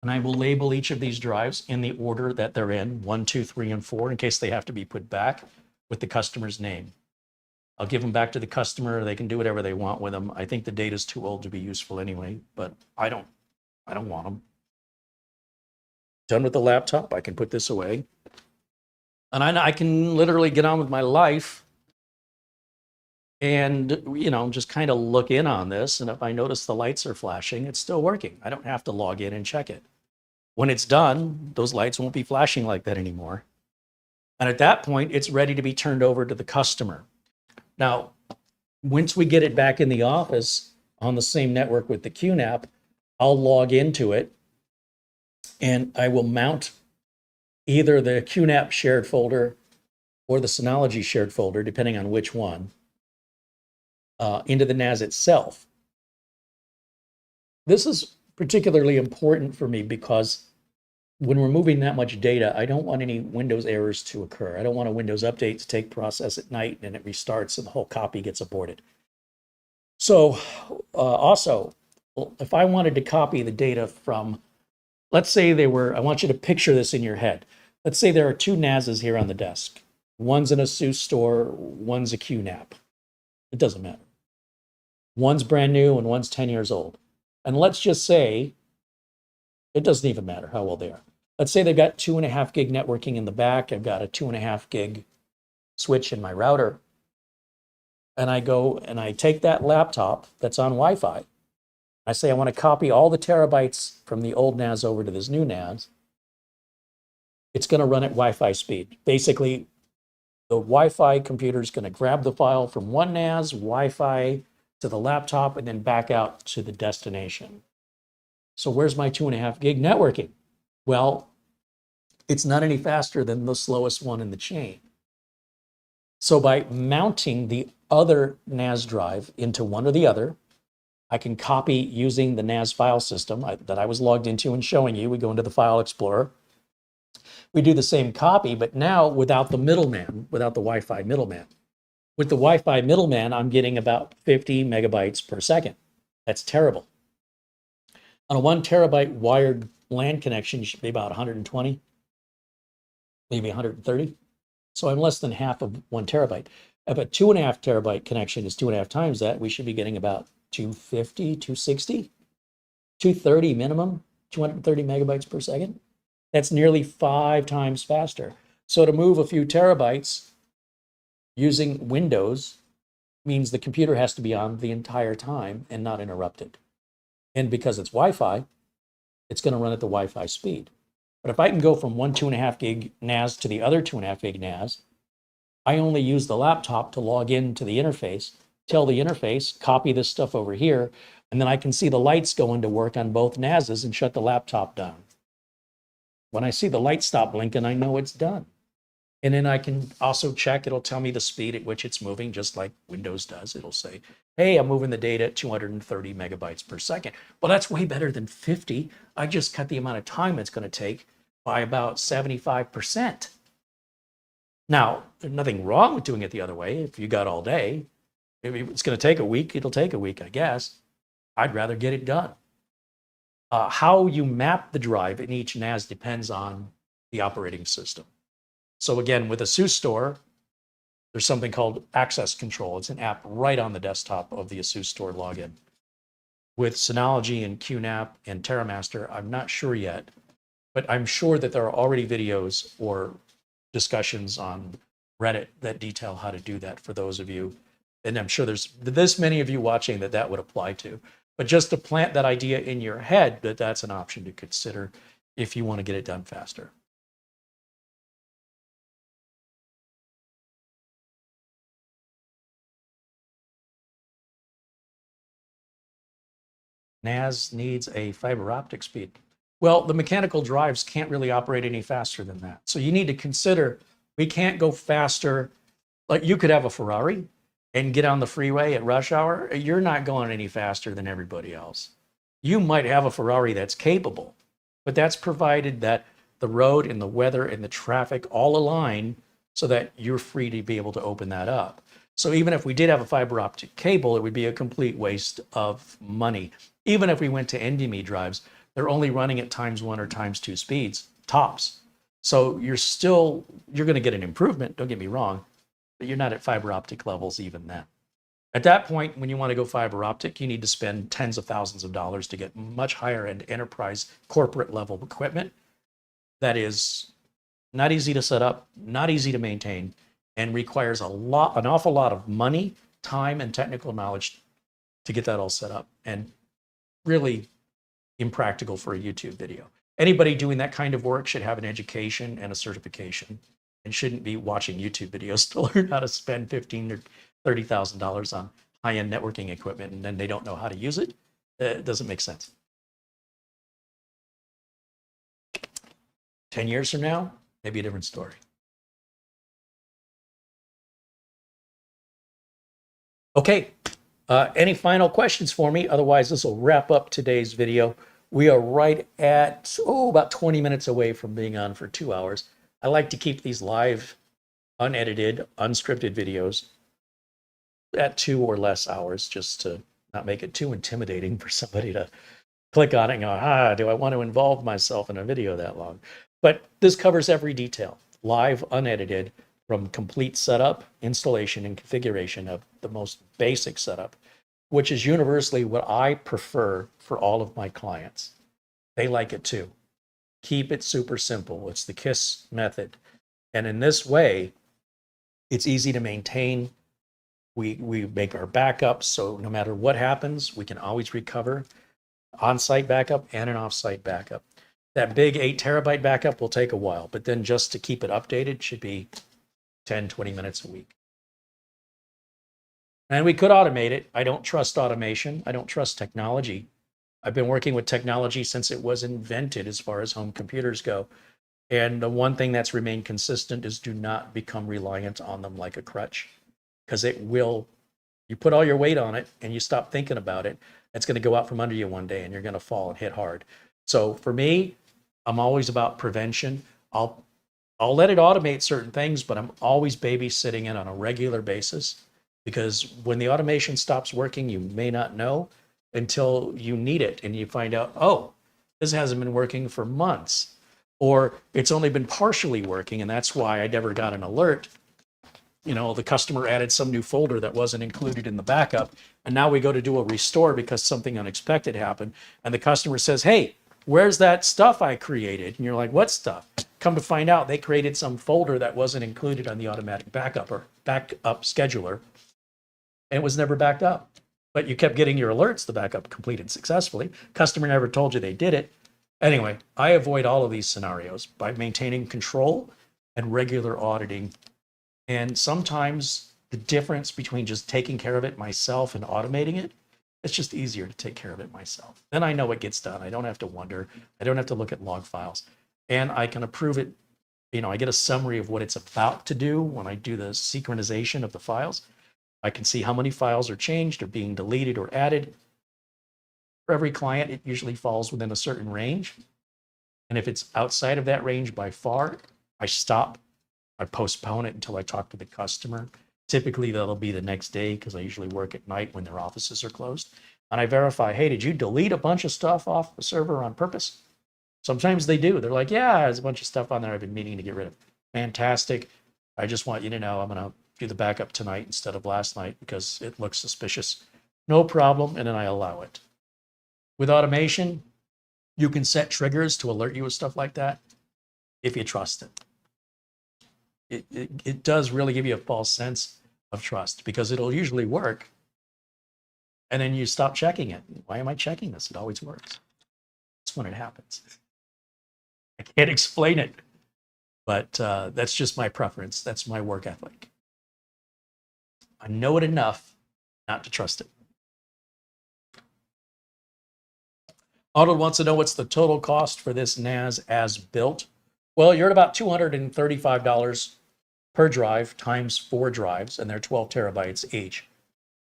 and I will label each of these drives in the order that they're in, 1, 2, 3, and 4, in case they have to be put back with the customer's name. I'll give them back to the customer. They can do whatever they want with them. I think the data's too old to be useful anyway, but I don't want them. Done with the laptop, I can put this away. And I can literally get on with my life and, you know, just kind of look in on this. And if I notice the lights are flashing, it's still working. I don't have to log in and check it. When it's done, those lights won't be flashing like that anymore. And at that point, it's ready to be turned over to the customer. Now, once we get it back in the office on the same network with the QNAP, I'll log into it and I will mount either the QNAP shared folder or the Synology shared folder, depending on which one, into the NAS itself. This is particularly important for me because when we're moving that much data, I don't want any Windows errors to occur. I don't want a Windows update to take process at night and it restarts and the whole copy gets aborted. So also, if I wanted to copy the data from, let's say they were, I want you to picture this in your head. Let's say there are two NASs here on the desk. One's an ASUS store, one's a QNAP. It doesn't matter. One's brand new and one's 10 years old. And let's just say, it doesn't even matter how old they are. Let's say they've got 2.5 gig networking in the back. I've got a 2.5 gig switch in my router. And I go and I take that laptop that's on Wi-Fi. I say I want to copy all the terabytes from the old NAS over to this new NAS. It's going to run at Wi-Fi speed. Basically, the Wi-Fi computer is going to grab the file from one NAS, Wi-Fi to the laptop, and then back out to the destination. So where's my 2.5 gig networking? Well, it's not any faster than the slowest one in the chain. So by mounting the other NAS drive into one or the other, I can copy using the NAS file system that I was logged into and showing you. We go into the File Explorer. We do the same copy, but now without the middleman, without the Wi-Fi middleman. With the Wi-Fi middleman, I'm getting about 50 megabytes per second. That's terrible. On a 1 terabyte wired LAN connection, you should be about 120, maybe 130. So I'm less than half of 1 terabyte. If a 2.5 terabyte connection is 2.5 times that, we should be getting about 250, 260, 230 minimum, 230 megabytes per second. That's nearly 5 times faster. So to move a few terabytes using Windows means the computer has to be on the entire time and not interrupted. And because it's Wi-Fi, it's going to run at the Wi-Fi speed. But if I can go from one 2.5 gig NAS to the other 2.5 gig NAS, I only use the laptop to log into the interface, tell the interface, copy this stuff over here, and then I can see the lights go into work on both NASs and shut the laptop down. When I see the light stop blinking, I know it's done. And then I can also check, it'll tell me the speed at which it's moving, just like Windows does. It'll say, hey, I'm moving the data at 230 megabytes per second. Well, that's way better than 50. I just cut the amount of time it's going to take by about 75%. Now, there's nothing wrong with doing it the other way. If you got all day, if it's going to take a week, it'll take a week, I guess. I'd rather get it done. How you map the drive in each NAS depends on the operating system. So again, with ASUS Store, there's something called Access Control. It's an app right on the desktop of the ASUS Store login. With Synology and QNAP and TerraMaster, I'm not sure yet, but I'm sure that there are already videos or discussions on Reddit that detail how to do that for those of you. And I'm sure there's this many of you watching that would apply to. But just to plant that idea in your head that that's an option to consider if you want to get it done faster. NAS needs a fiber optic speed. Well, the mechanical drives can't really operate any faster than that. So you need to consider we can't go faster. Like you could have a Ferrari and get on the freeway at rush hour. You're not going any faster than everybody else. You might have a Ferrari that's capable, but that's provided that the road and the weather and the traffic all align so that you're free to be able to open that up. So even if we did have a fiber optic cable, it would be a complete waste of money. Even if we went to NVMe drives, they're only running at ×1 or ×2 speeds, tops. So you're going to get an improvement, don't get me wrong, but you're not at fiber optic levels even then. At that point, when you want to go fiber optic, you need to spend tens of thousands of dollars to get much higher end enterprise corporate level equipment that is not easy to set up, not easy to maintain, and requires an awful lot of money, time, and technical knowledge to get that all set up, and really impractical for a YouTube video. Anybody doing that kind of work should have an education and a certification and shouldn't be watching YouTube videos to learn how to spend $15,000 or $30,000 on high-end networking equipment and then they don't know how to use it. It doesn't make sense. 10 years from now, maybe a different story. Okay, any final questions for me? Otherwise, this will wrap up today's video. We are right at, about 20 minutes away from being on for 2 hours. I like to keep these live, unedited, unscripted videos at 2 or less hours, just to not make it too intimidating for somebody to click on it and go, do I want to involve myself in a video that long? But this covers every detail, live, unedited, from complete setup, installation, and configuration of the most basic setup, which is universally what I prefer for all of my clients. They like it too. Keep it super simple. It's the KISS method. And in this way, it's easy to maintain. We make our backups, so no matter what happens, we can always recover. On-site backup and an off-site backup. That big 8 terabyte backup will take a while, but then just to keep it updated should be 10, 20 minutes a week. And we could automate it. I don't trust automation. I don't trust technology. I've been working with technology since it was invented as far as home computers go. And the one thing that's remained consistent is do not become reliant on them like a crutch, because it will, you put all your weight on it and you stop thinking about it, it's going to go out from under you one day and you're going to fall and hit hard. So for me, I'm always about prevention. I'll let it automate certain things, but I'm always babysitting it on a regular basis, because when the automation stops working, you may not know until you need it and you find out, oh, this hasn't been working for months, or it's only been partially working and that's why I never got an alert. You know, the customer added some new folder that wasn't included in the backup, and now we go to do a restore because something unexpected happened, and the customer says, hey, where's that stuff I created? And you're like, what stuff? Come to find out, they created some folder that wasn't included on the automatic backup or backup scheduler, and it was never backed up. But you kept getting your alerts, the backup completed successfully. Customer never told you they did it. Anyway, I avoid all of these scenarios by maintaining control and regular auditing. And sometimes the difference between just taking care of it myself and automating it, it's just easier to take care of it myself. Then I know what gets done. I don't have to wonder. I don't have to look at log files. And I can approve it. You know, I get a summary of what it's about to do when I do the synchronization of the files. I can see how many files are changed or being deleted or added. For every client, it usually falls within a certain range. And if it's outside of that range by far, I stop. I postpone it until I talk to the customer. Typically, that'll be the next day because I usually work at night when their offices are closed. And I verify, hey, did you delete a bunch of stuff off the server on purpose? Sometimes they do. They're like, yeah, there's a bunch of stuff on there I've been meaning to get rid of. Fantastic. I just want you to know I'm going to do the backup tonight instead of last night because it looks suspicious. No problem. And then I allow it. With automation, you can set triggers to alert you with stuff like that if you trust it. It does really give you a false sense of trust because it'll usually work. And then you stop checking it. Why am I checking this? It always works. That's when it happens. I can't explain it, but that's just my preference. That's my work ethic. I know it enough not to trust it. Arnold wants to know what's the total cost for this NAS as built. Well, you're at about $235 per drive times 4 drives, and they're 12 terabytes each.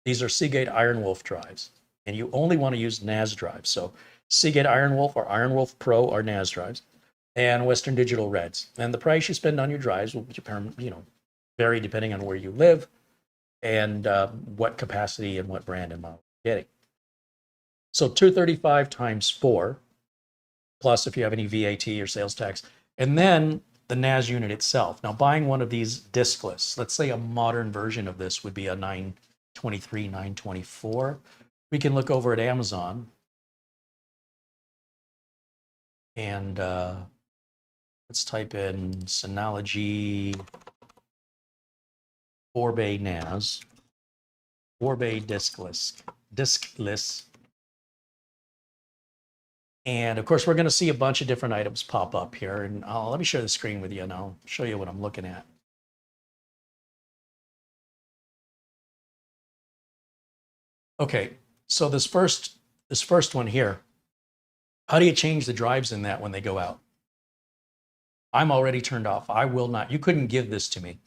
These are Seagate IronWolf drives, and you only want to use NAS drives. So Seagate IronWolf or IronWolf Pro are NAS drives, and Western Digital Reds. And the price you spend on your drives will vary depending on where you live and what capacity and what brand and model you're getting. So 235 times 4, plus if you have any VAT or sales tax, and then the NAS unit itself. Now, buying one of these diskless, let's say a modern version of this would be a 923, 924. We can look over at Amazon and let's type in Synology 4-bay NAS, 4-bay diskless. And of course, we're going to see a bunch of different items pop up here. And let me share the screen with you and I'll show you what I'm looking at. Okay, so this first one here, how do you change the drives in that when they go out? I'm already turned off. I will not. You couldn't give this to me.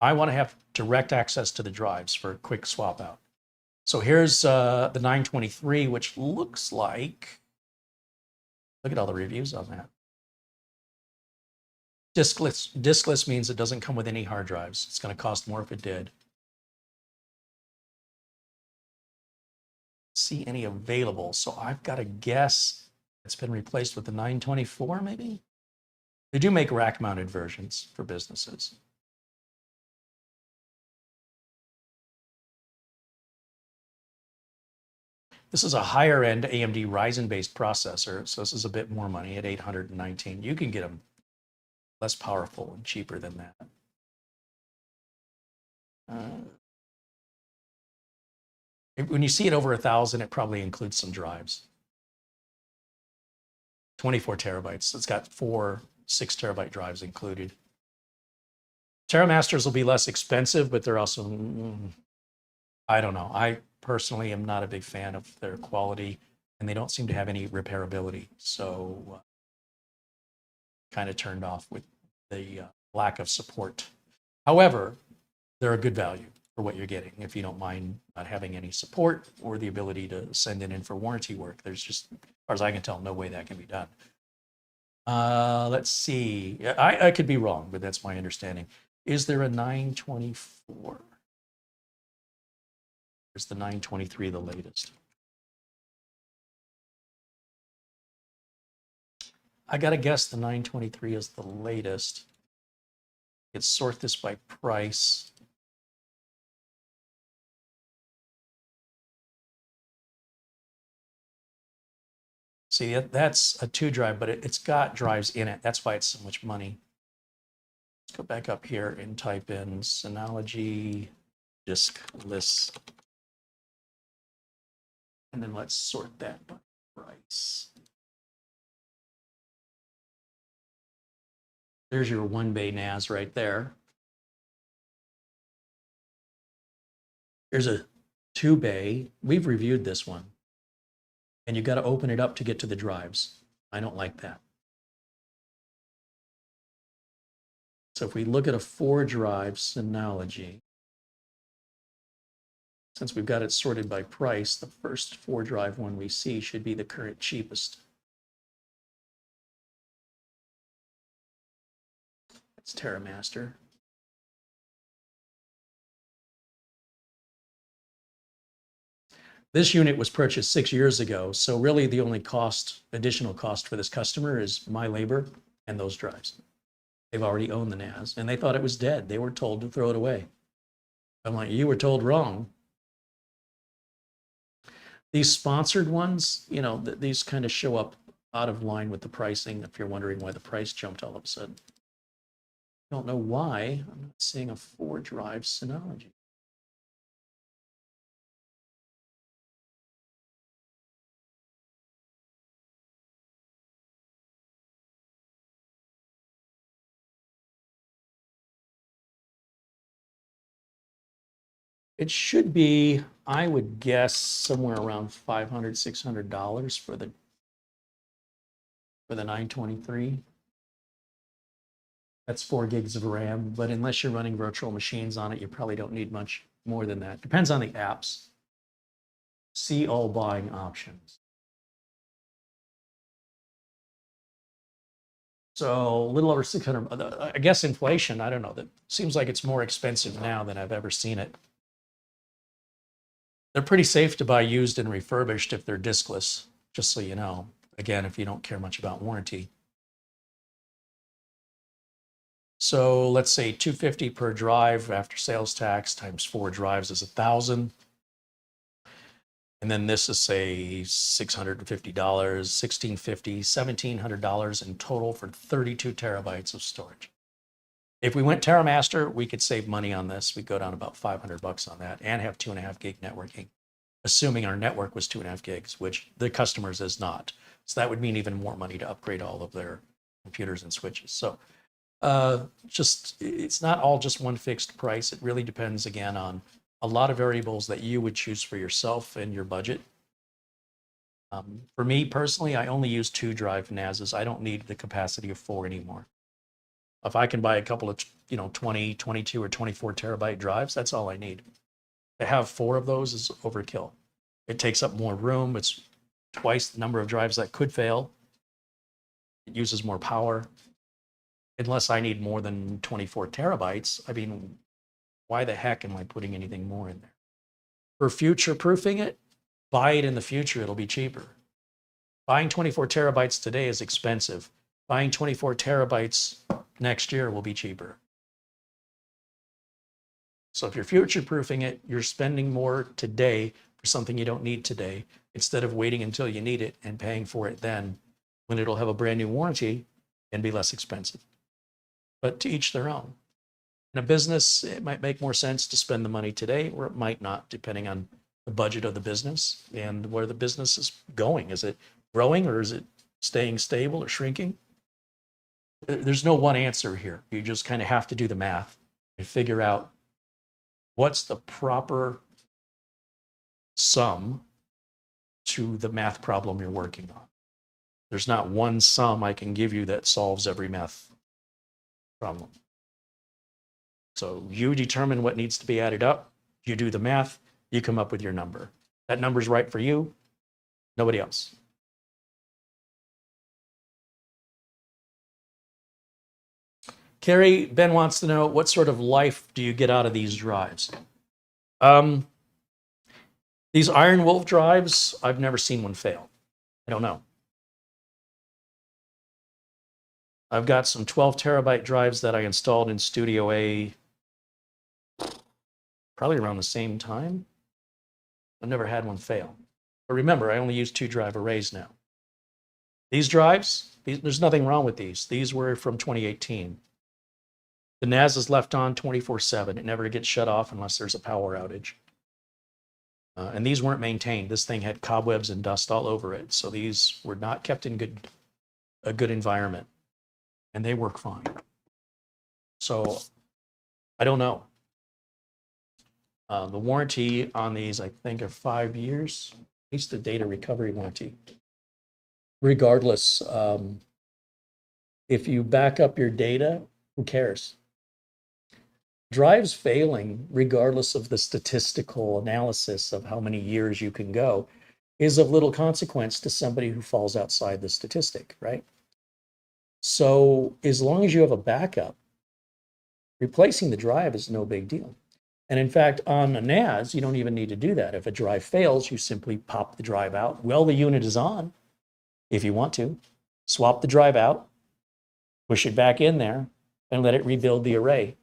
I want to have direct access to the drives for a quick swap out. So here's the 923, which looks like, look at all the reviews on that. Diskless means it doesn't come with any hard drives. It's going to cost more if it did. See any available. So I've got to guess it's been replaced with the 924 maybe? They do make rack mounted versions for businesses. This is a higher end AMD Ryzen based processor. So this is a bit more money at 819. You can get them less powerful and cheaper than that. When you see it over 1,000, it probably includes some drives. 24 terabytes. It's got 4 6 terabyte drives included. TerraMasters will be less expensive, but they're also, I don't know. I personally am not a big fan of their quality, and they don't seem to have any repairability. So kind of turned off with the lack of support. However, they're a good value for what you're getting. If you don't mind not having any support or the ability to send it in for warranty work, there's just, as far as I can tell, no way that can be done. Let's see. I could be wrong, but that's my understanding. Is there a 924? Is the 923 the latest? I got to guess the 923 is the latest. Let's sort this by price. See, that's a 2 drive, but it's got drives in it. That's why it's so much money. Let's go back up here and type in Synology DiskStation. And then let's sort that by price. There's your 1-bay NAS right there. There's a 2-bay. We've reviewed this one. And you've got to open it up to get to the drives. I don't like that. So if we look at a 4-drive Synology, since we've got it sorted by price, the first 4-drive one we see should be the current cheapest. That's TerraMaster. This unit was purchased 6 years ago, so really the only additional cost for this customer is my labor and those drives. They've already owned the NAS, and they thought it was dead. They were told to throw it away. I'm like, you were told wrong. These sponsored ones, these kind of show up out of line with the pricing, if you're wondering why the price jumped all of a sudden. I don't know why I'm not seeing a 4-drive Synology. It should be I would guess somewhere around $500, $600 for the 923. That's 4 gigs of RAM, but unless you're running virtual machines on it, you probably don't need much more than that. Depends on the apps. See all buying options. So a little over 600. I guess inflation, I don't know. That seems like it's more expensive now than I've ever seen it. They're pretty safe to buy used and refurbished if they're diskless, just so you know. Again, if you don't care much about warranty. So let's say $250 per drive after sales tax times 4 drives is $1,000. And then this is say $650, $1,650, $1,700 in total for 32 terabytes of storage. If we went TerraMaster, we could save money on this. We'd go down about $500 on that and have 2.5 gig networking, assuming our network was 2.5 gigs, which the customers is not. So that would mean even more money to upgrade all of their computers and switches. So it's not all just one fixed price. It really depends, again, on a lot of variables that you would choose for yourself and your budget. For me personally, I only use 2 drive NASs. I don't need the capacity of 4 anymore. If I can buy a couple of 20, 22, or 24 terabyte drives, that's all I need. To have 4 of those is overkill. It takes up more room. It's twice the number of drives that could fail. It uses more power. Unless I need more than 24 terabytes, I mean, why the heck am I putting anything more in there? For future-proofing it, buy it in the future, it'll be cheaper. Buying 24 terabytes today is expensive. Buying 24 terabytes next year will be cheaper. So if you're future-proofing it, you're spending more today for something you don't need today, instead of waiting until you need it and paying for it then, when it'll have a brand new warranty and be less expensive. But to each their own. In a business, it might make more sense to spend the money today, or it might not, depending on the budget of the business and where the business is going. Is it growing, or is it staying stable or shrinking? There's no one answer here. You just kind of have to do the math and figure out what's the proper sum to the math problem you're working on. There's not one sum I can give you that solves every math problem. So you determine what needs to be added up, you do the math, you come up with your number. That number's right for you, nobody else. Carey, Ben wants to know, what sort of life do you get out of these drives? These IronWolf drives, I've never seen one fail. I don't know. I've got some 12 terabyte drives that I installed in Studio A probably around the same time. I've never had one fail. But remember, I only use 2 drive arrays now. These drives, there's nothing wrong with these. These were from 2018. The NAS is left on 24/7. It never gets shut off unless there's a power outage. And these weren't maintained. This thing had cobwebs and dust all over it. So these were not kept in a good environment. And they work fine. So I don't know. The warranty on these, I think, are 5 years, at least the data recovery warranty. Regardless, if you back up your data, who cares? Drives failing, regardless of the statistical analysis of how many years you can go, is of little consequence to somebody who falls outside the statistic, right? So as long as you have a backup, replacing the drive is no big deal. And in fact, on a NAS, you don't even need to do that. If a drive fails, you simply pop the drive out. Well, the unit is on, if you want to. Swap the drive out, push it back in there, and let it rebuild the array.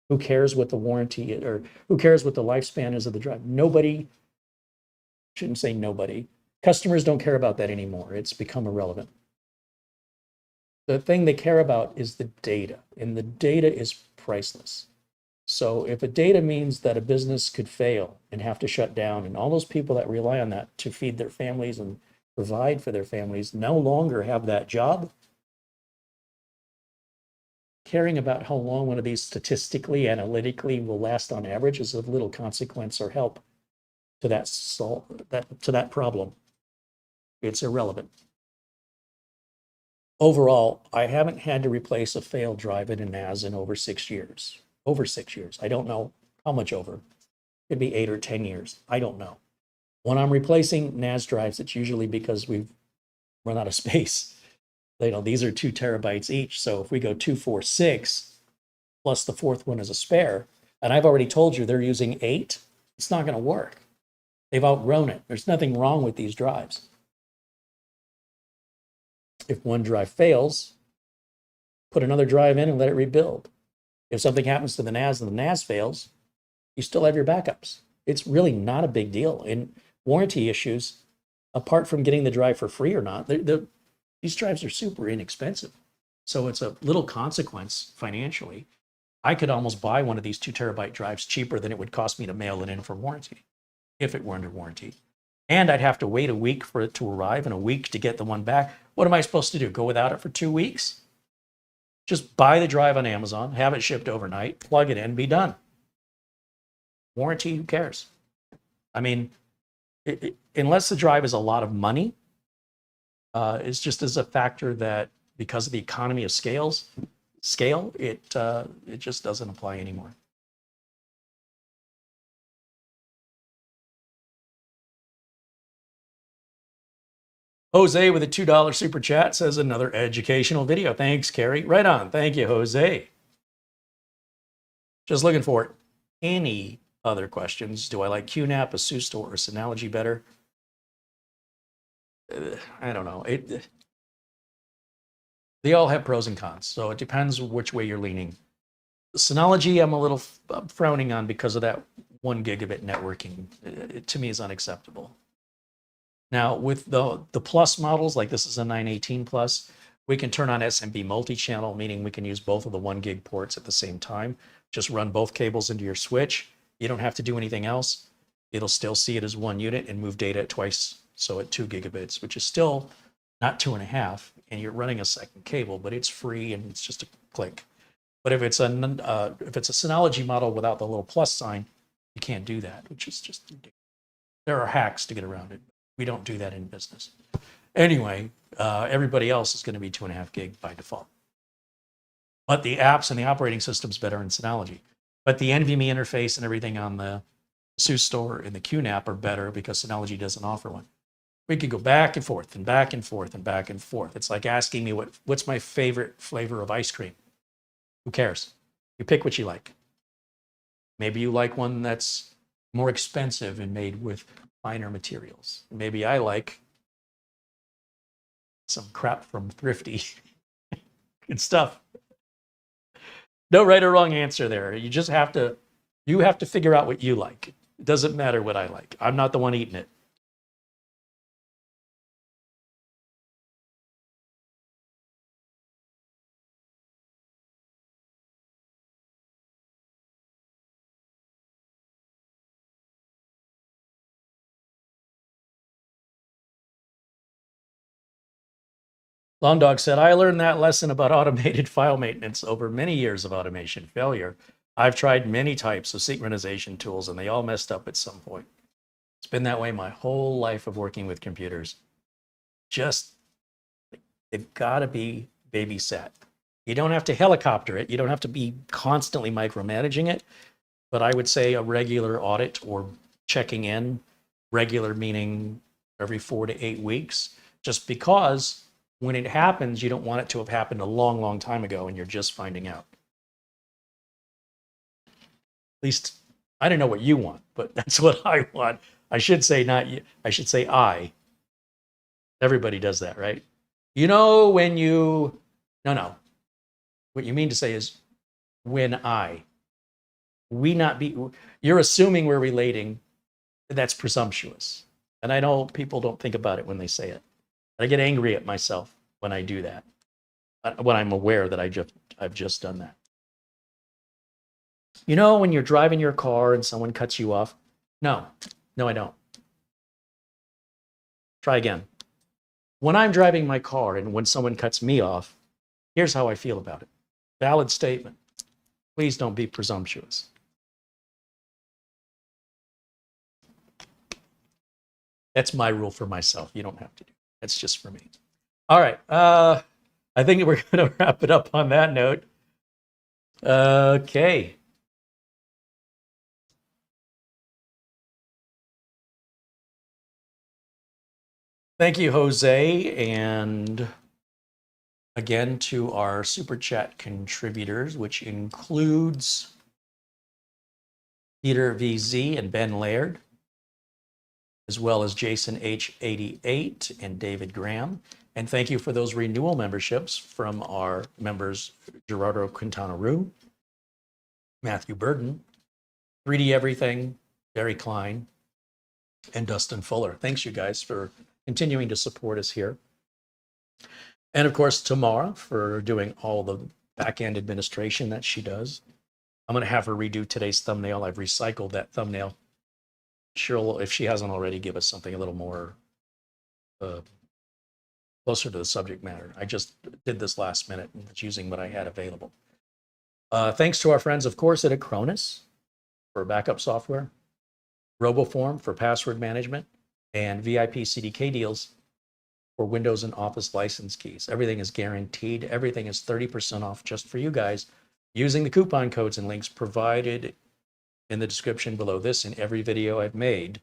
Who cares what the warranty is, or who cares what the lifespan is of the drive? Nobody, shouldn't say nobody. Customers don't care about that anymore. It's become irrelevant. The thing they care about is the data, and the data is priceless. So if a data means that a business could fail and have to shut down, and all those people that rely on that to feed their families and provide for their families no longer have that job, caring about how long one of these statistically, analytically will last on average is of little consequence or help. to that problem. It's irrelevant. Overall, I haven't had to replace a failed drive in a NAS in over 6 years. Over 6 years. I don't know how much over. Could be 8 or 10 years. I don't know. When I'm replacing NAS drives, it's usually because we've run out of space. These are 2 terabytes each. So if we go 246 plus the fourth one as a spare, and I've already told you they're using 8, it's not going to work. They've outgrown it. There's nothing wrong with these drives. If one drive fails, put another drive in and let it rebuild. If something happens to the NAS and the NAS fails, you still have your backups. It's really not a big deal. And warranty issues, apart from getting the drive for free or not, these drives are super inexpensive. So it's a little consequence financially. I could almost buy one of these 2 terabyte drives cheaper than it would cost me to mail it in for warranty, if it were under warranty. And I'd have to wait a week for it to arrive and a week to get the one back. What am I supposed to do? Go without it for 2 weeks? Just buy the drive on Amazon, have it shipped overnight, plug it in, be done. Warranty, who cares? I mean, unless the drive is a lot of money, it's just as a factor that because of the economy of scale, it just doesn't apply anymore. Jose with a $2 super chat says another educational video. Thanks, Carey. Right on. Thank you, Jose. Just looking for any other questions. Do I like QNAP, ASUS, or Synology better? I don't know. They all have pros and cons, so it depends which way you're leaning. Synology, I'm a little frowning on because of that 1 gigabit networking. It to me is unacceptable. Now, with the plus models, like this is a 918 plus, we can turn on SMB multi-channel, meaning we can use both of the 1 gig ports at the same time. Just run both cables into your switch. You don't have to do anything else. It'll still see it as 1 unit and move data at twice, so at 2 gigabits, which is still not 2.5, and you're running a second cable, but it's free and it's just a click. But if it's a Synology model without the little plus sign, you can't do that, which is just ridiculous. There are hacks to get around it. We don't do that in business. Anyway, everybody else is going to be 2.5 gig by default. But the apps and the operating system's better in Synology. But the NVMe interface and everything on the ASUS store and the QNAP are better because Synology doesn't offer one. We could go back and forth and back and forth and back and forth. It's like asking me what's my favorite flavor of ice cream. Who cares? You pick what you like. Maybe you like one that's more expensive and made with finer materials. Maybe I like some crap from Thrifty. Good stuff. No right or wrong answer there. You just have to figure out what you like. It doesn't matter what I like. I'm not the one eating it. Long Dog said, I learned that lesson about automated file maintenance over many years of automation failure. I've tried many types of synchronization tools and they all messed up at some point. It's been that way my whole life of working with computers. Just, they've got to be babysat. You don't have to helicopter it. You don't have to be constantly micromanaging it. But I would say a regular audit or checking in, regular meaning every 4 to 8 weeks, just because when it happens, you don't want it to have happened a long, long time ago and you're just finding out. At least I don't know what you want, but that's what I want. I should say not you. I should say I. Everybody does that, right? You know, when you, no. What you mean to say is when I. We not be, you're assuming we're relating. That's presumptuous. And I know people don't think about it when they say it. I get angry at myself when I do that, when I'm aware that I've just done that. You know, when you're driving your car and someone cuts you off? No, I don't. Try again. When I'm driving my car and when someone cuts me off, here's how I feel about it. Valid statement. Please don't be presumptuous. That's my rule for myself. You don't have to do it. That's just for me. All right. I think we're going to wrap it up on that note. Okay. Thank you, Jose. And again, to our Super Chat contributors, which includes Peter VZ and Ben Laird, as well as Jason H88 and David Graham. And thank you for those renewal memberships from our members, Gerardo Quintana Roo, Matthew Burden, 3D Everything, Barry Klein, and Dustin Fuller. Thanks, you guys, for continuing to support us here. And of course, Tamara for doing all the back-end administration that she does. I'm going to have her redo today's thumbnail. I've recycled that thumbnail. She'll, if she hasn't already, give us something a little more closer to the subject matter. I just did this last minute and it's using what I had available. Thanks to our friends, of course, at Acronis for backup software, RoboForm for password management, and VIP CDK deals for Windows and Office license keys. Everything is guaranteed. Everything is 30% off just for you guys using the coupon codes and links provided in the description below this and every video I've made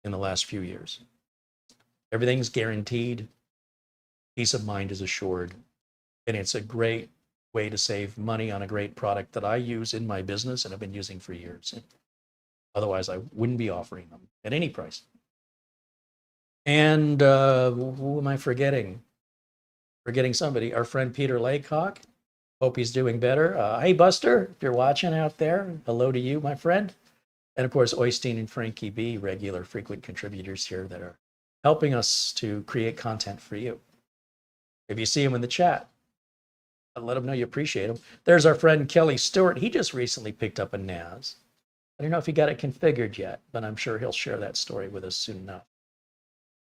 in the last few years. Everything's guaranteed. Peace of mind is assured. And it's a great way to save money on a great product that I use in my business and have been using for years. Otherwise, I wouldn't be offering them at any price. And who am I forgetting? Forgetting somebody. Our friend Peter Laycock. Hope he's doing better. Hey, Buster, if you're watching out there, hello to you, my friend. And of course, Oystein and Frankie B, regular frequent contributors here that are helping us to create content for you. If you see him in the chat, let him know you appreciate him. There's our friend Kelly Stewart. He just recently picked up a NAS. I don't know if he got it configured yet, but I'm sure he'll share that story with us soon enough.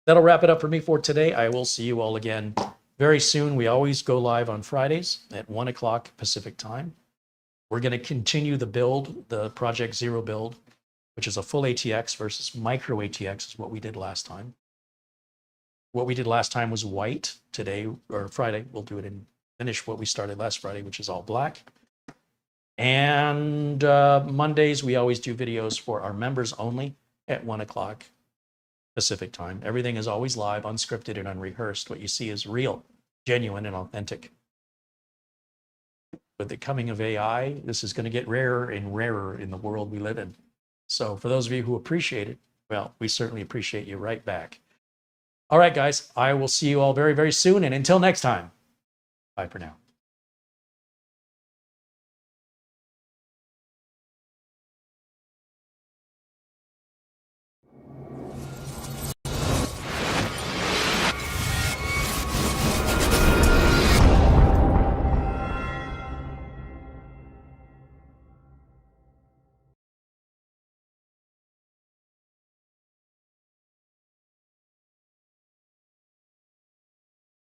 That'll wrap it up for me for today. I will see you all again very soon. We always go live on Fridays at 1 o'clock Pacific time. We're going to continue the build, the Project Zero build, which is a full ATX versus micro ATX is what we did last time. What we did last time was white. Today, or Friday, we'll do it and finish what we started last Friday, which is all black. And Mondays, we always do videos for our members only at 1 o'clock Pacific time. Everything is always live, unscripted and unrehearsed. What you see is real, genuine, and authentic. With the coming of AI, this is going to get rarer and rarer in the world we live in. So for those of you who appreciate it, well, we certainly appreciate you right back. All right, guys, I will see you all very, very soon. And until next time, bye for now.